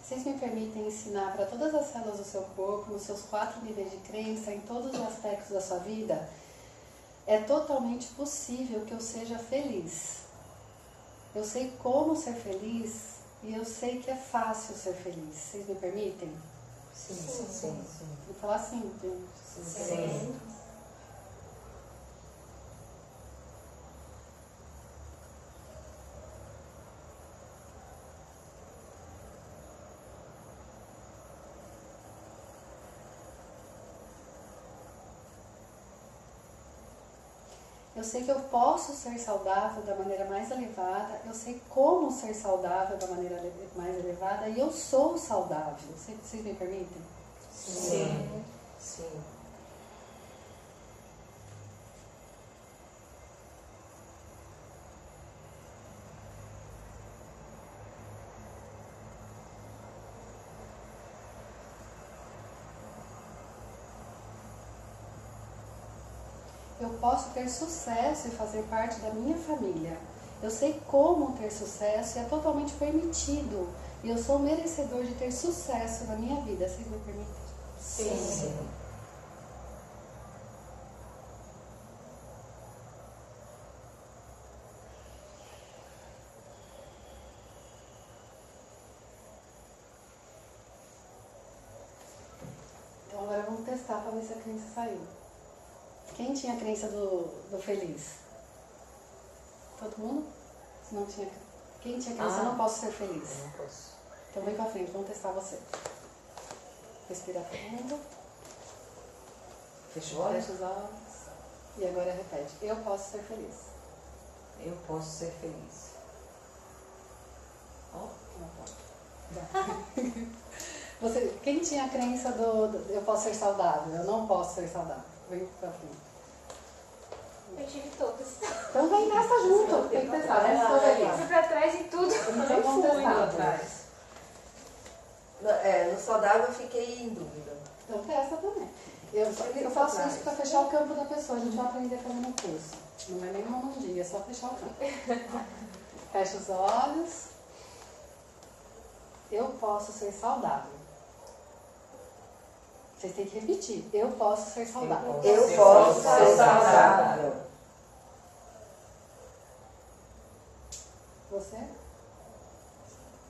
Vocês me permitem ensinar para todas as células do seu corpo, nos seus 4 níveis de crença, em todos os aspectos da sua vida? É totalmente possível que eu seja feliz. Eu sei como ser feliz e eu sei que é fácil ser feliz. Vocês me permitem? Sim. Vou falar assim, gente. Sim. Eu sei que eu posso ser saudável da maneira mais elevada, eu sei como ser saudável da maneira mais elevada e eu sou saudável. Vocês me permitem? Sim. Eu posso ter sucesso e fazer parte da minha família. Eu sei como ter sucesso e é totalmente permitido. E eu sou merecedor de ter sucesso na minha vida. Vocês me permitem? Sim. Então agora vamos testar para ver se a crença saiu. Quem tinha a crença do feliz? Todo mundo? Se não tinha, quem tinha a crença, eu não posso ser feliz? Eu não posso. Então vem pra frente, vamos testar você. Respira fundo. Fecha o olho. Fecha os olhos. E agora repete. Eu posso ser feliz. Eu posso ser feliz. Ó, você, quem tinha a crença do eu posso ser saudável? Eu não posso ser saudável. Vem pra frente. Eu tive todas. Então vem nessa junto. Tem que testar. Vamos fazer Fui pra trás e tudo. Então vamos testar. atrás. No saudável eu fiquei em dúvida. Então testa também. Eu faço isso para fechar o campo da pessoa. A gente vai aprender a fazer no curso. Não é nenhuma num dia, é só fechar o campo. Fecha os olhos. Eu posso ser saudável. Vocês têm que repetir. Eu posso ser saudável. Eu posso ser saudável. Você?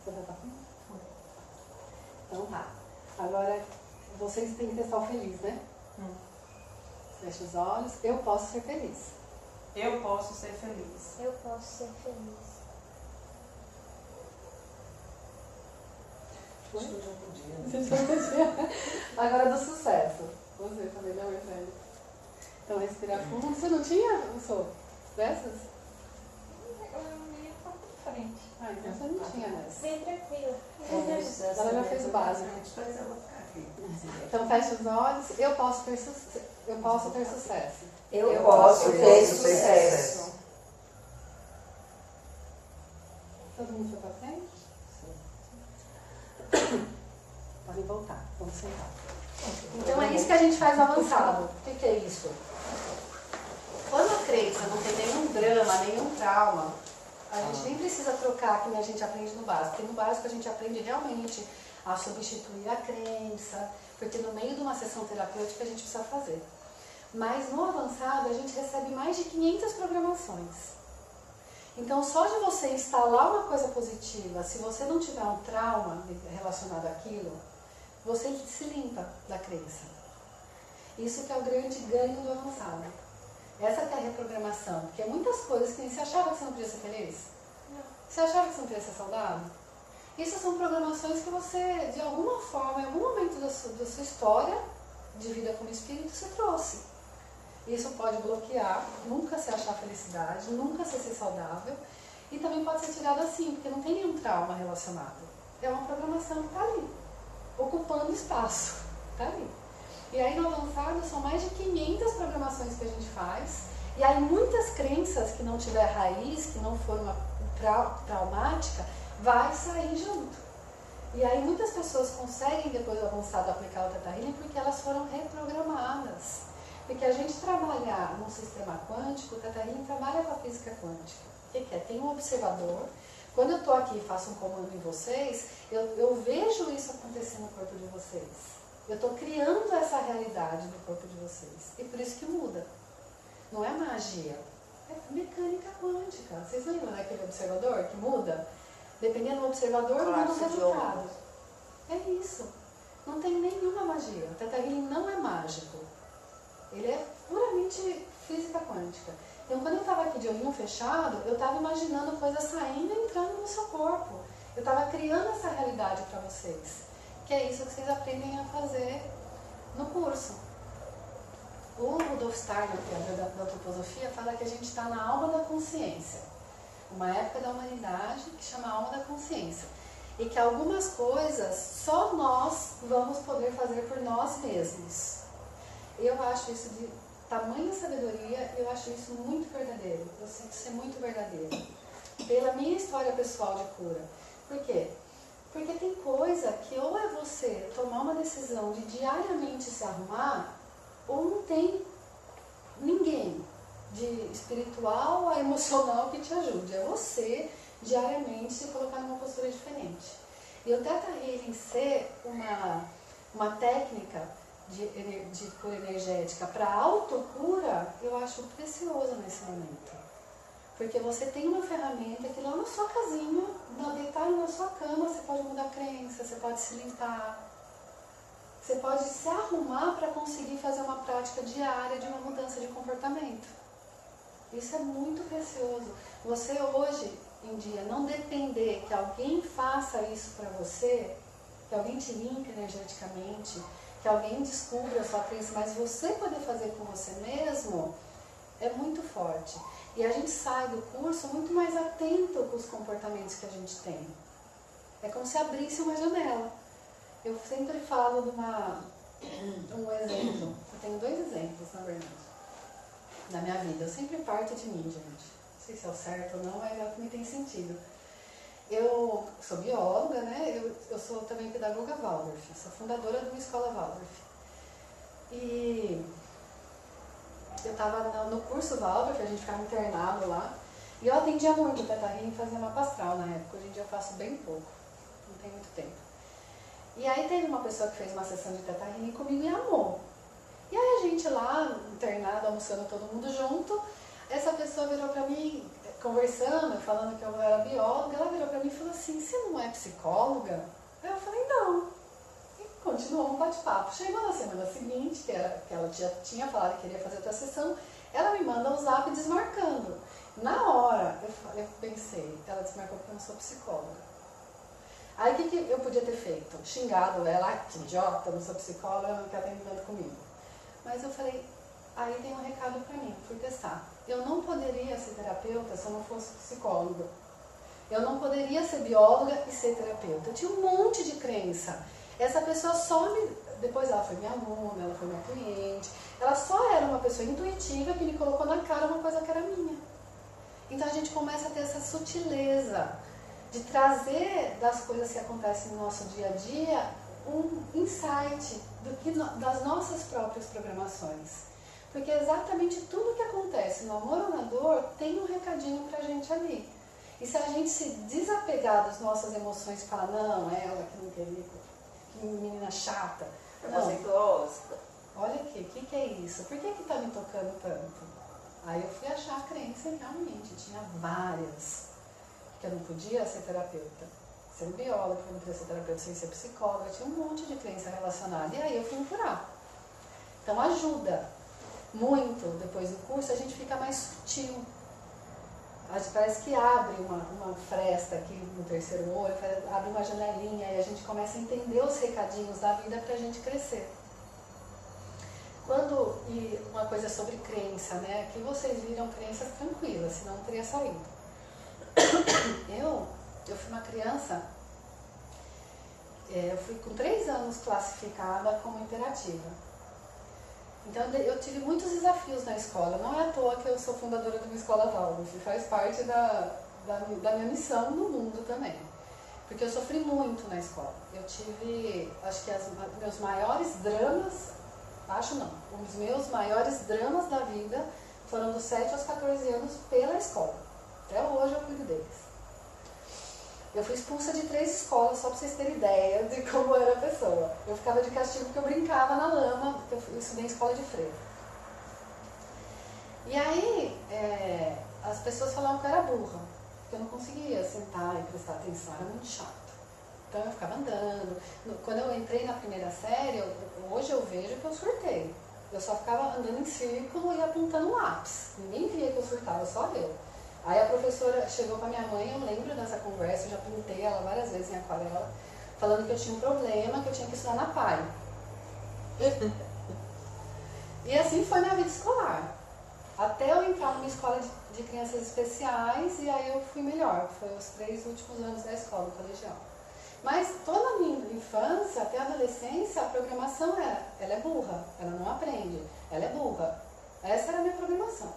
Você vai pra frente? Então tá. Agora, vocês têm que testar o feliz, né? Fecha os olhos. Eu posso ser feliz. Eu posso ser feliz. Eu posso ser feliz. Acho que eu já podia. Você já podia. Agora do sucesso. Você também não é velho. Então respira fundo. Você não tinha, Sou? Dessas? Eu ia pra frente. Ah, então você não tinha nessa. Bem tranquila. Ela já fez o básico. Depois eu vou ficar aqui. Então fecha os olhos. Eu posso ter sucesso. Eu posso ter sucesso. Todo mundo foi pra frente? Podem voltar. Vamos sentar. Então é isso que a gente faz no avançado. O que é isso? Quando a crença não tem nenhum drama, nenhum trauma, a gente nem precisa trocar como a gente aprende no básico. Porque no básico a gente aprende realmente a substituir a crença, porque no meio de uma sessão terapêutica a gente precisa fazer. Mas no avançado a gente recebe mais de 500 programações. Então só de você instalar uma coisa positiva, se você não tiver um trauma relacionado àquilo, você se limpa da crença. Isso que é o grande ganho do avançado. Essa que é a reprogramação. Porque muitas coisas que você achava que você não podia ser feliz? Não. Você achava que você não podia ser saudável? Isso são programações que você, de alguma forma, em algum momento da sua história de vida como espírito, você trouxe. Isso pode bloquear, nunca se achar felicidade, nunca se ser saudável. E também pode ser tirado assim, porque não tem nenhum trauma relacionado. É uma programação que está ali, ocupando espaço. Está ali. E aí no avançado são mais de 500 programações que a gente faz. E aí muitas crenças que não tiver raiz, que não for uma traumática, vai sair junto. E aí muitas pessoas conseguem depois do avançado aplicar o Theta Healing porque elas foram reprogramadas. Porque a gente trabalhar num sistema quântico, o Theta Healing trabalha com a física quântica. O que é? Tem um observador. Quando eu estou aqui e faço um comando em vocês, eu vejo isso acontecer no corpo de vocês. Eu estou criando essa realidade no corpo de vocês. E por isso que muda. Não é magia. É mecânica quântica. Vocês lembram daquele observador que muda? Dependendo do observador, muda o resultado. É isso. Não tem nenhuma magia. O Theta Healing não é mágico. Ele é puramente física quântica. Então, quando eu estava aqui de olhinho fechado, eu estava imaginando coisas saindo e entrando no seu corpo. Eu estava criando essa realidade para vocês. Que é isso que vocês aprendem a fazer no curso. O Rudolf Steiner, criador da antroposofia, fala que a gente está na alma da consciência. Uma época da humanidade que chama alma da consciência. E que algumas coisas só nós vamos poder fazer por nós mesmos. Eu acho isso de tamanha sabedoria, eu acho isso muito verdadeiro. Eu sinto ser muito verdadeiro. Pela minha história pessoal de cura. Por quê? Porque tem coisa que ou é você tomar uma decisão de diariamente se arrumar, ou não tem ninguém de espiritual a emocional que te ajude. É você diariamente se colocar numa postura diferente. E o Theta Healing ser uma técnica de cura energética para autocura, eu acho precioso nesse momento. Porque você tem uma ferramenta que lá na sua casinha, deitado na sua cama, você pode mudar a crença, você pode se limpar. Você pode se arrumar para conseguir fazer uma prática diária de uma mudança de comportamento. Isso é muito precioso. Você hoje em dia não depender que alguém faça isso para você, que alguém te limpe energeticamente, que alguém descubra a sua crença, mas você poder fazer com você mesmo, é muito forte. E a gente sai do curso muito mais atento com os comportamentos que a gente tem. É como se abrisse uma janela. Eu sempre falo de um exemplo. Eu tenho 2 exemplos, na verdade, na minha vida. Eu sempre parto de mim, gente. Não sei se é o certo ou não, mas é o que me tem sentido. Eu sou bióloga, né? Eu sou também pedagoga Waldorf. Sou fundadora de uma escola Waldorf. E eu estava no curso Waldorf, a gente ficava internado lá. E eu atendia muito o Teta Healing e fazia mapa astral na época. Hoje em dia eu faço bem pouco. Não tem muito tempo. E aí teve uma pessoa que fez uma sessão de Teta Healing comigo e amou. E aí a gente lá, internado, almoçando todo mundo junto, essa pessoa virou pra mim, conversando, falando que eu era bióloga, ela virou pra mim e falou assim, você não é psicóloga? Aí eu falei, não. E continuou um bate-papo. Chegou na semana seguinte, que ela já tinha falado que queria fazer outra sessão, ela me manda um zap desmarcando. Na hora, eu pensei, ela desmarcou porque eu não sou psicóloga. Aí o que eu podia ter feito? Xingado ela, que idiota, não sou psicóloga, não quer atender tanto comigo. Mas eu falei, aí tem um recado pra mim, fui testar. Eu não poderia ser terapeuta se eu não fosse psicóloga. Eu não poderia ser bióloga e ser terapeuta. Eu tinha um monte de crença. Essa pessoa só me... Depois ela foi minha aluna, ela foi minha cliente. Ela só era uma pessoa intuitiva que me colocou na cara uma coisa que era minha. Então a gente começa a ter essa sutileza de trazer das coisas que acontecem no nosso dia a dia um insight das nossas próprias programações. Porque exatamente tudo que acontece no amor ou na dor tem um recadinho pra gente ali. E se a gente se desapegar das nossas emoções e falar, não, ela que não queria, que menina chata. Preconceituosa. Olha aqui, o que é isso? Por que tá me tocando tanto? Aí eu fui achar a crença e realmente tinha várias. Que eu não podia ser terapeuta, ser bióloga, eu não podia ser terapeuta sem ser psicóloga, tinha um monte de crença relacionada. E aí eu fui me curar. Então ajuda muito, depois do curso, a gente fica mais sutil. Parece que abre uma fresta aqui no terceiro olho, abre uma janelinha e a gente começa a entender os recadinhos da vida para a gente crescer. E uma coisa sobre crença, né? Aqui vocês viram crenças tranquilas, senão não teria saído. Eu fui uma criança, eu fui com 3 anos classificada como imperativa. Então eu tive muitos desafios na escola. Não é à toa que eu sou fundadora de uma escola Waldorf, faz parte da minha missão no mundo também. Porque eu sofri muito na escola. Eu tive, acho que meus maiores dramas, os meus maiores dramas da vida foram dos 7 aos 14 anos pela escola. Até hoje eu cuido deles. Eu fui expulsa de 3 escolas, só para vocês terem ideia de como era a pessoa. Eu ficava de castigo porque eu brincava na lama, porque eu estudei em escola de freira. E aí, as pessoas falavam que eu era burra, porque eu não conseguia sentar e prestar atenção, era muito chato. Então eu ficava andando. Quando eu entrei na primeira série, hoje eu vejo que eu surtei. Eu só ficava andando em círculo e apontando lápis. Ninguém via que eu surtava, só eu. Aí a professora chegou com a minha mãe, eu lembro dessa conversa, eu já pintei ela várias vezes em aquarela, falando que eu tinha um problema, que eu tinha que estudar na PAI. E assim foi minha vida escolar. Até eu entrar numa escola de crianças especiais, e aí eu fui melhor, que foi os 3 últimos anos da escola, colegial. Mas toda a minha infância, até a adolescência, a programação ela é burra, ela não aprende, ela é burra. Essa era a minha programação.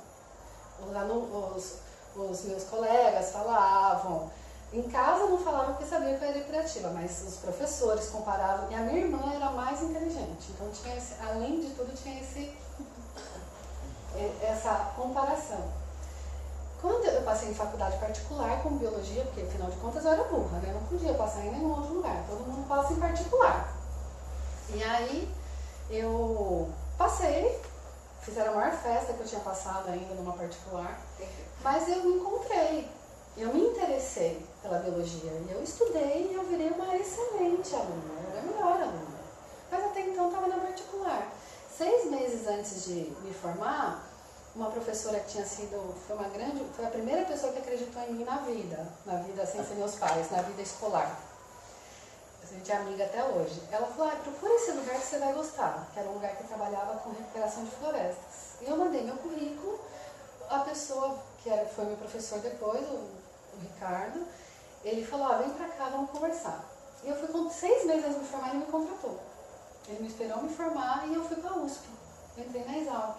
Os meus colegas falavam, em casa não falavam porque sabiam que eu era hiperativa, mas os professores comparavam, e a minha irmã era mais inteligente, então tinha além de tudo tinha essa comparação. Quando eu passei em faculdade particular com biologia, porque afinal de contas eu era burra, né? Eu não podia passar em nenhum outro lugar, todo mundo passa em particular. E aí eu passei, fizeram a maior festa que eu tinha passado ainda numa particular, mas eu me encontrei, eu me interessei pela biologia, e eu estudei e eu virei uma excelente aluna, eu era a melhor aluna. Mas até então meses antes de me formar, uma professora que tinha sido, foi a primeira pessoa que acreditou em mim na vida sem ser meus pais, na vida escolar. A gente é amiga até hoje. Ela falou, procura esse lugar que você vai gostar, que era um lugar que trabalhava com recuperação de florestas. E eu mandei meu currículo, a pessoa foi meu professor depois, o Ricardo, ele falou, vem pra cá, vamos conversar. E eu fui com 6 meses antes de me formar, ele me contratou. Ele me esperou me formar e eu fui pra USP. Eu entrei na Exalc.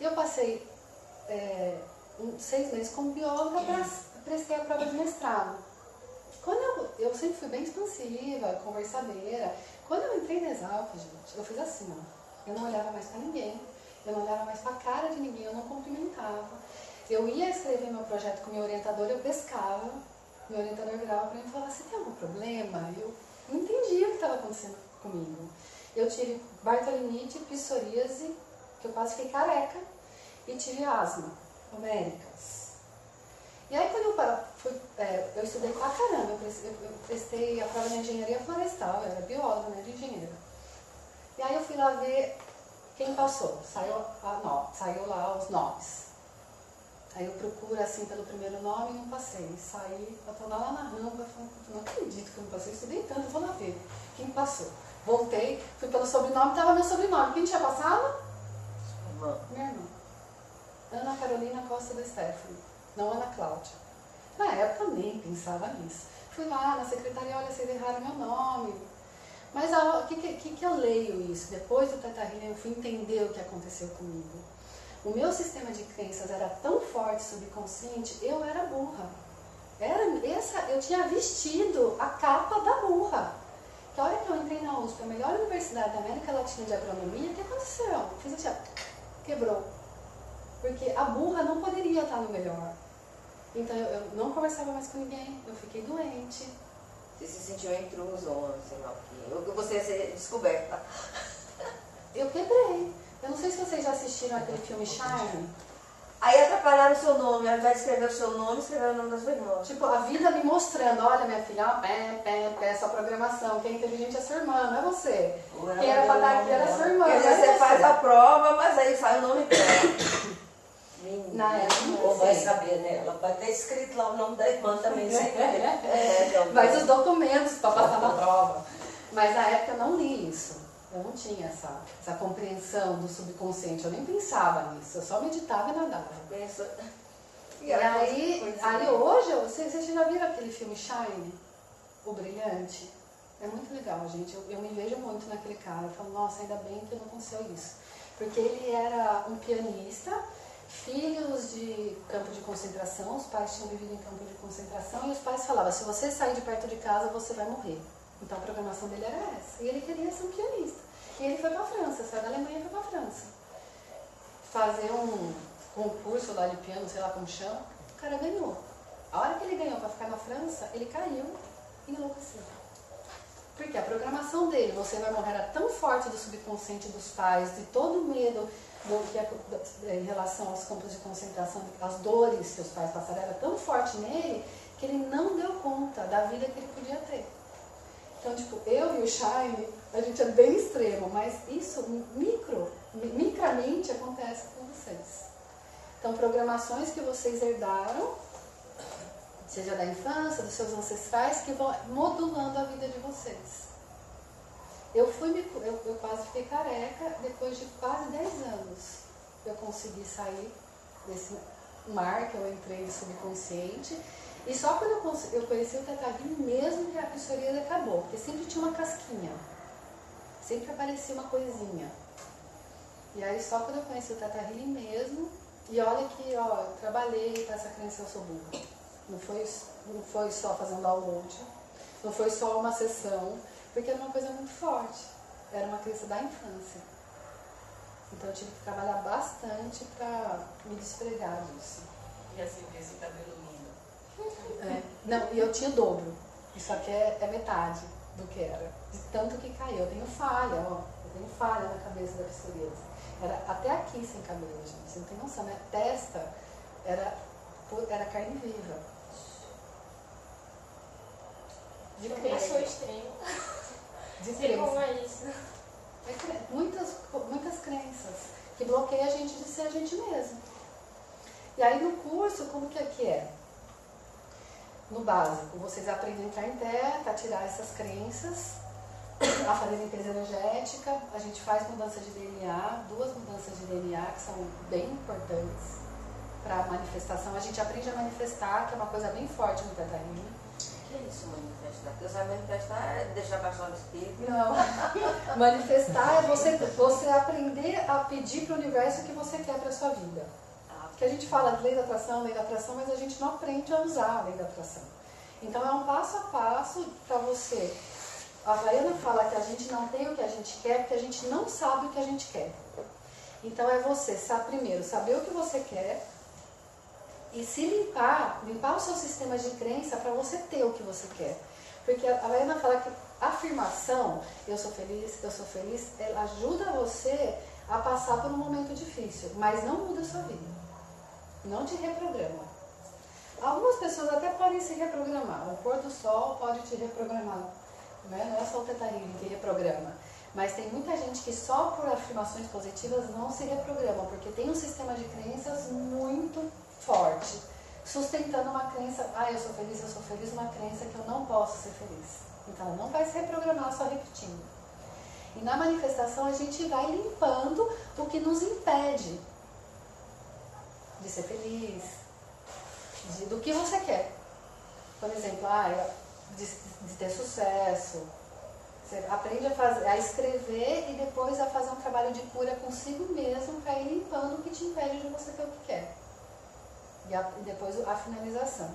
E eu passei 6 meses como bióloga, prestei a prova de mestrado. Quando eu sempre fui bem expansiva, conversadeira. Quando eu entrei na Exalc, gente, eu fiz assim, ó. Eu não olhava mais pra ninguém, eu não olhava mais pra cara de ninguém, eu não cumprimentava. Eu ia escrever meu projeto com meu orientador, eu pescava. Meu orientador virava pra mim e falava, você tem algum problema? Eu não entendia o que estava acontecendo comigo. Eu tive bartolinite, psoríase, que eu quase fiquei careca, e tive asma, homéricas. E aí quando eu estudei pra caramba, eu prestei a prova de engenharia florestal, eu era bióloga, né, de engenheiro. E aí eu fui lá ver quem passou, saiu lá os nomes. Aí eu procuro assim pelo primeiro nome e não passei. Saí, eu tô lá na rampa, não acredito que eu não passei, estudei tanto, vou lá ver quem passou. Voltei, fui pelo sobrenome, tava meu sobrenome. Quem tinha passado? Minha irmã. Ana Carolina Costa da Stephanie, não Ana Cláudia. Na época eu nem pensava nisso. Fui lá na secretaria, olha, vocês erraram meu nome. Mas o que eu leio isso? Depois do Teta Healing eu fui entender o que aconteceu comigo. O meu sistema de crenças era tão forte, subconsciente, eu era burra. Eu tinha vestido a capa da burra. Que a hora que eu entrei na USP, a melhor universidade da América Latina de agronomia, o que aconteceu? Fiz assim, quebrou. Porque a burra não poderia estar no melhor. Então eu não conversava mais com ninguém, eu fiquei doente. Você se sentiu intruso, sei lá o que. Você ia ser descoberta. Eu quebrei. Eu não sei se vocês já assistiram aquele filme Shine. Aí atrapalharam o seu nome, ao invés de escrever o seu nome, escreveram o nome da sua irmã. Tipo, a vida me mostrando, olha minha filha, sua programação, quem é inteligente é sua irmã, não é você. Quem era pra estar aqui era sua irmã. Quer dizer, você faz a prova, mas aí sai o nome dela. Na época, Ou vai saber, né? Ela vai ter escrito lá o nome da irmã também, sem Faz os documentos para passar na prova. Mas na época eu não li isso. Eu não tinha essa compreensão do subconsciente. Eu nem pensava nisso. Eu só meditava e nadava. E aí hoje, vocês já viram aquele filme Shine? O Brilhante? É muito legal, gente. Eu me vejo muito naquele cara. Eu falo, nossa, ainda bem que não aconteceu isso. Porque ele era um pianista, filhos de campo de concentração, os pais tinham vivido em campo de concentração e os pais falavam, se você sair de perto de casa, você vai morrer. Então a programação dele era essa. E ele queria ser um pianista. E ele foi para a França, saiu da Alemanha e foi para a França. Fazer um concurso lá de piano, sei lá como chama, o cara ganhou. A hora que ele ganhou para ficar na França, ele caiu e enlouqueceu. Porque a programação dele, você vai morrer, era tão forte do subconsciente dos pais, de todo o medo em relação aos campos de concentração, as dores que os pais passaram, era tão forte nele, que ele não deu conta da vida que ele podia ter. Então, tipo, eu e o Shine, a gente é bem extremo, mas isso micramente acontece com vocês. Então, programações que vocês herdaram, seja da infância, dos seus ancestrais, que vão modulando a vida de vocês. Eu quase fiquei careca, depois de quase 10 anos eu consegui sair desse mar que eu entrei de subconsciente. E só quando eu conheci o Teta Healing mesmo que a psoríase acabou, porque sempre tinha uma casquinha, sempre aparecia uma coisinha. E aí só quando eu conheci o Teta Healing mesmo, e olha que eu trabalhei com essa crença, eu sou burra. Não foi só fazer um download, não foi só uma sessão, porque era uma coisa muito forte, era uma crença da infância. Então eu tive que trabalhar bastante para me despregar disso. E assim, esse cabelo lindo. Não, e eu tinha o dobro, isso aqui é metade do que era, de tanto que caiu. Eu tenho falha, eu tenho falha na cabeça da psoríase. Era até aqui sem cabelo, gente, você não tem noção, minha testa era carne viva. Também sou extremo. De Sei como crença. é isso. Muitas crenças, que bloqueiam a gente de ser a gente mesmo. E aí no curso, como que é? No básico, vocês aprendem a entrar em teta, a tirar essas crenças, a fazer limpeza energética, a gente faz mudança de DNA, 2 mudanças de DNA que são bem importantes para manifestação. A gente aprende a manifestar, que é uma coisa bem forte no Teta Healing. O que é isso, manifestar? Porque você manifestar é deixar baixar o espírito. Não, manifestar é você aprender a pedir para o universo o que você quer para sua vida. Que a gente fala de lei da atração, mas a gente não aprende a usar a lei da atração. Então é um passo a passo para você. A Havaiana fala que a gente não tem o que a gente quer porque a gente não sabe o que a gente quer. Então é você, primeiro, saber o que você quer e se limpar o seu sistema de crença para você ter o que você quer. Porque a Havaiana fala que a afirmação, eu sou feliz, ela ajuda você a passar por um momento difícil, mas não muda a sua vida. Não te reprograma. Algumas pessoas até podem se reprogramar. O pôr do sol pode te reprogramar. Né? Não é só o Teta Healing que reprograma. Mas tem muita gente que só por afirmações positivas não se reprogramam, porque tem um sistema de crenças muito forte, sustentando uma crença, eu sou feliz, uma crença que eu não posso ser feliz. Então ela não vai se reprogramar só repetindo. E na manifestação a gente vai limpando o que nos impede de ser feliz, do que você quer. Por exemplo, de ter sucesso. Você aprende a escrever e depois a fazer um trabalho de cura consigo mesmo para ir limpando o que te impede de você ter o que quer. E depois a finalização.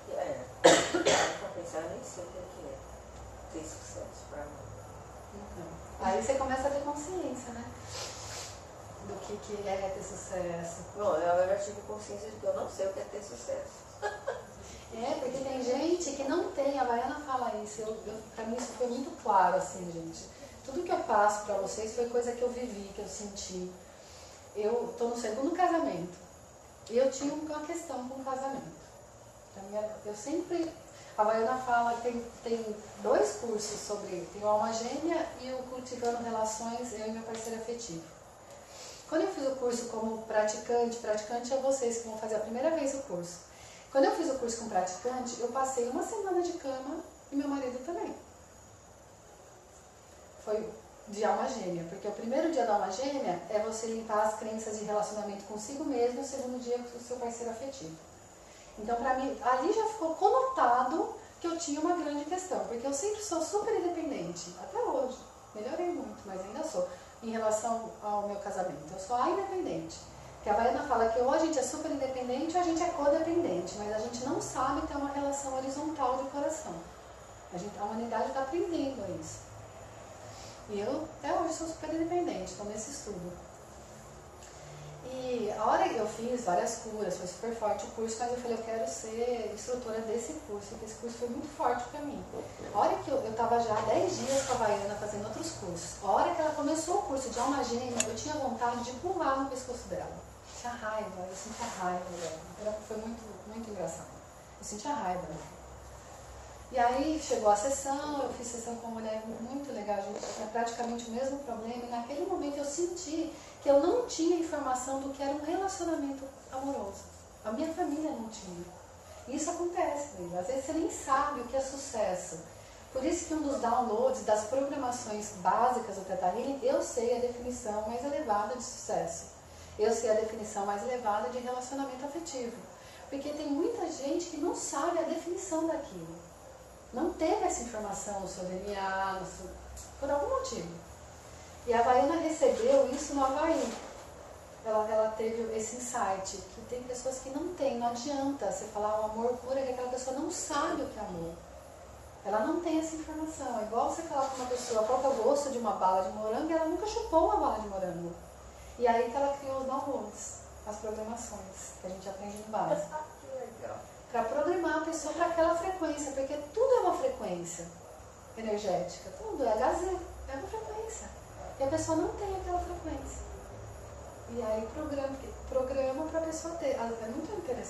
Para pensar, eu nem sei o que é ter sucesso para mim. Então, aí você começa a ter consciência, né? Do que é ter sucesso. Bom, eu já tive consciência de que eu não sei o que é ter sucesso. Porque tem gente que não tem, a Havaiana fala isso, pra mim isso foi muito claro, assim, gente. Tudo que eu passo pra vocês foi coisa que eu vivi, que eu senti. Eu tô no 2º casamento e eu tinha uma questão com o casamento. Eu sempre, a Havaiana fala que tem 2 cursos sobre, tem o Alma Gêmea e o Cultivando Relações, eu e meu parceiro afetivo. Quando eu fiz o curso como praticante é vocês que vão fazer a primeira vez o curso. Quando eu fiz o curso com praticante, eu passei 1 semana de cama e meu marido também. Foi de alma gêmea, porque o primeiro dia da alma gêmea é você limpar as crenças de relacionamento consigo mesmo, e o segundo dia com o seu parceiro afetivo. Então, pra mim, ali já ficou conotado que eu tinha uma grande questão, porque eu sempre sou super independente, até hoje. Melhorei muito, mas ainda sou. Em relação ao meu casamento, eu sou a independente. Porque a Havaiana fala que ou a gente é super independente ou a gente é codependente, mas a gente não sabe ter uma relação horizontal de coração. A humanidade está aprendendo a isso. E eu até hoje sou super independente, estou nesse estudo. E a hora que eu fiz várias curas, foi super forte o curso, mas eu falei, eu quero ser instrutora desse curso, porque esse curso foi muito forte para mim. A hora que eu estava já há 10 dias com a Havaiana fazendo outros cursos, a hora que ela começou o curso de alma gêmea, eu tinha vontade de pular no pescoço dela. Tinha raiva, eu sentia raiva dela. Foi muito, muito engraçado. Eu sentia raiva dela. E aí chegou a sessão, eu fiz sessão com uma mulher muito legal, a gente tinha praticamente o mesmo problema, e naquele momento eu senti que eu não tinha informação do que era um relacionamento amoroso. A minha família não tinha. E isso acontece, às vezes você nem sabe o que é sucesso. Por isso que um dos downloads, das programações básicas do Teta Healing, eu sei a definição mais elevada de sucesso. Eu sei a definição mais elevada de relacionamento afetivo. Porque tem muita gente que não sabe a definição daquilo. Não teve essa informação no seu DNA, por algum motivo. E a Havaiana recebeu isso no Havaí. Ela teve esse insight, que tem pessoas que não têm, não adianta você falar o amor puro, que aquela pessoa não sabe o que é amor. Ela não tem essa informação. É igual você falar com uma pessoa qual é o gosto de uma bala de morango e ela nunca chupou uma bala de morango. E aí que ela criou os downloads, as programações, que a gente aprende no básico. Que legal. Para programar a pessoa para aquela frequência, porque tudo é uma frequência energética, tudo é HZ, é uma frequência. E a pessoa não tem aquela frequência. E aí programa para a pessoa ter. É muito interessante.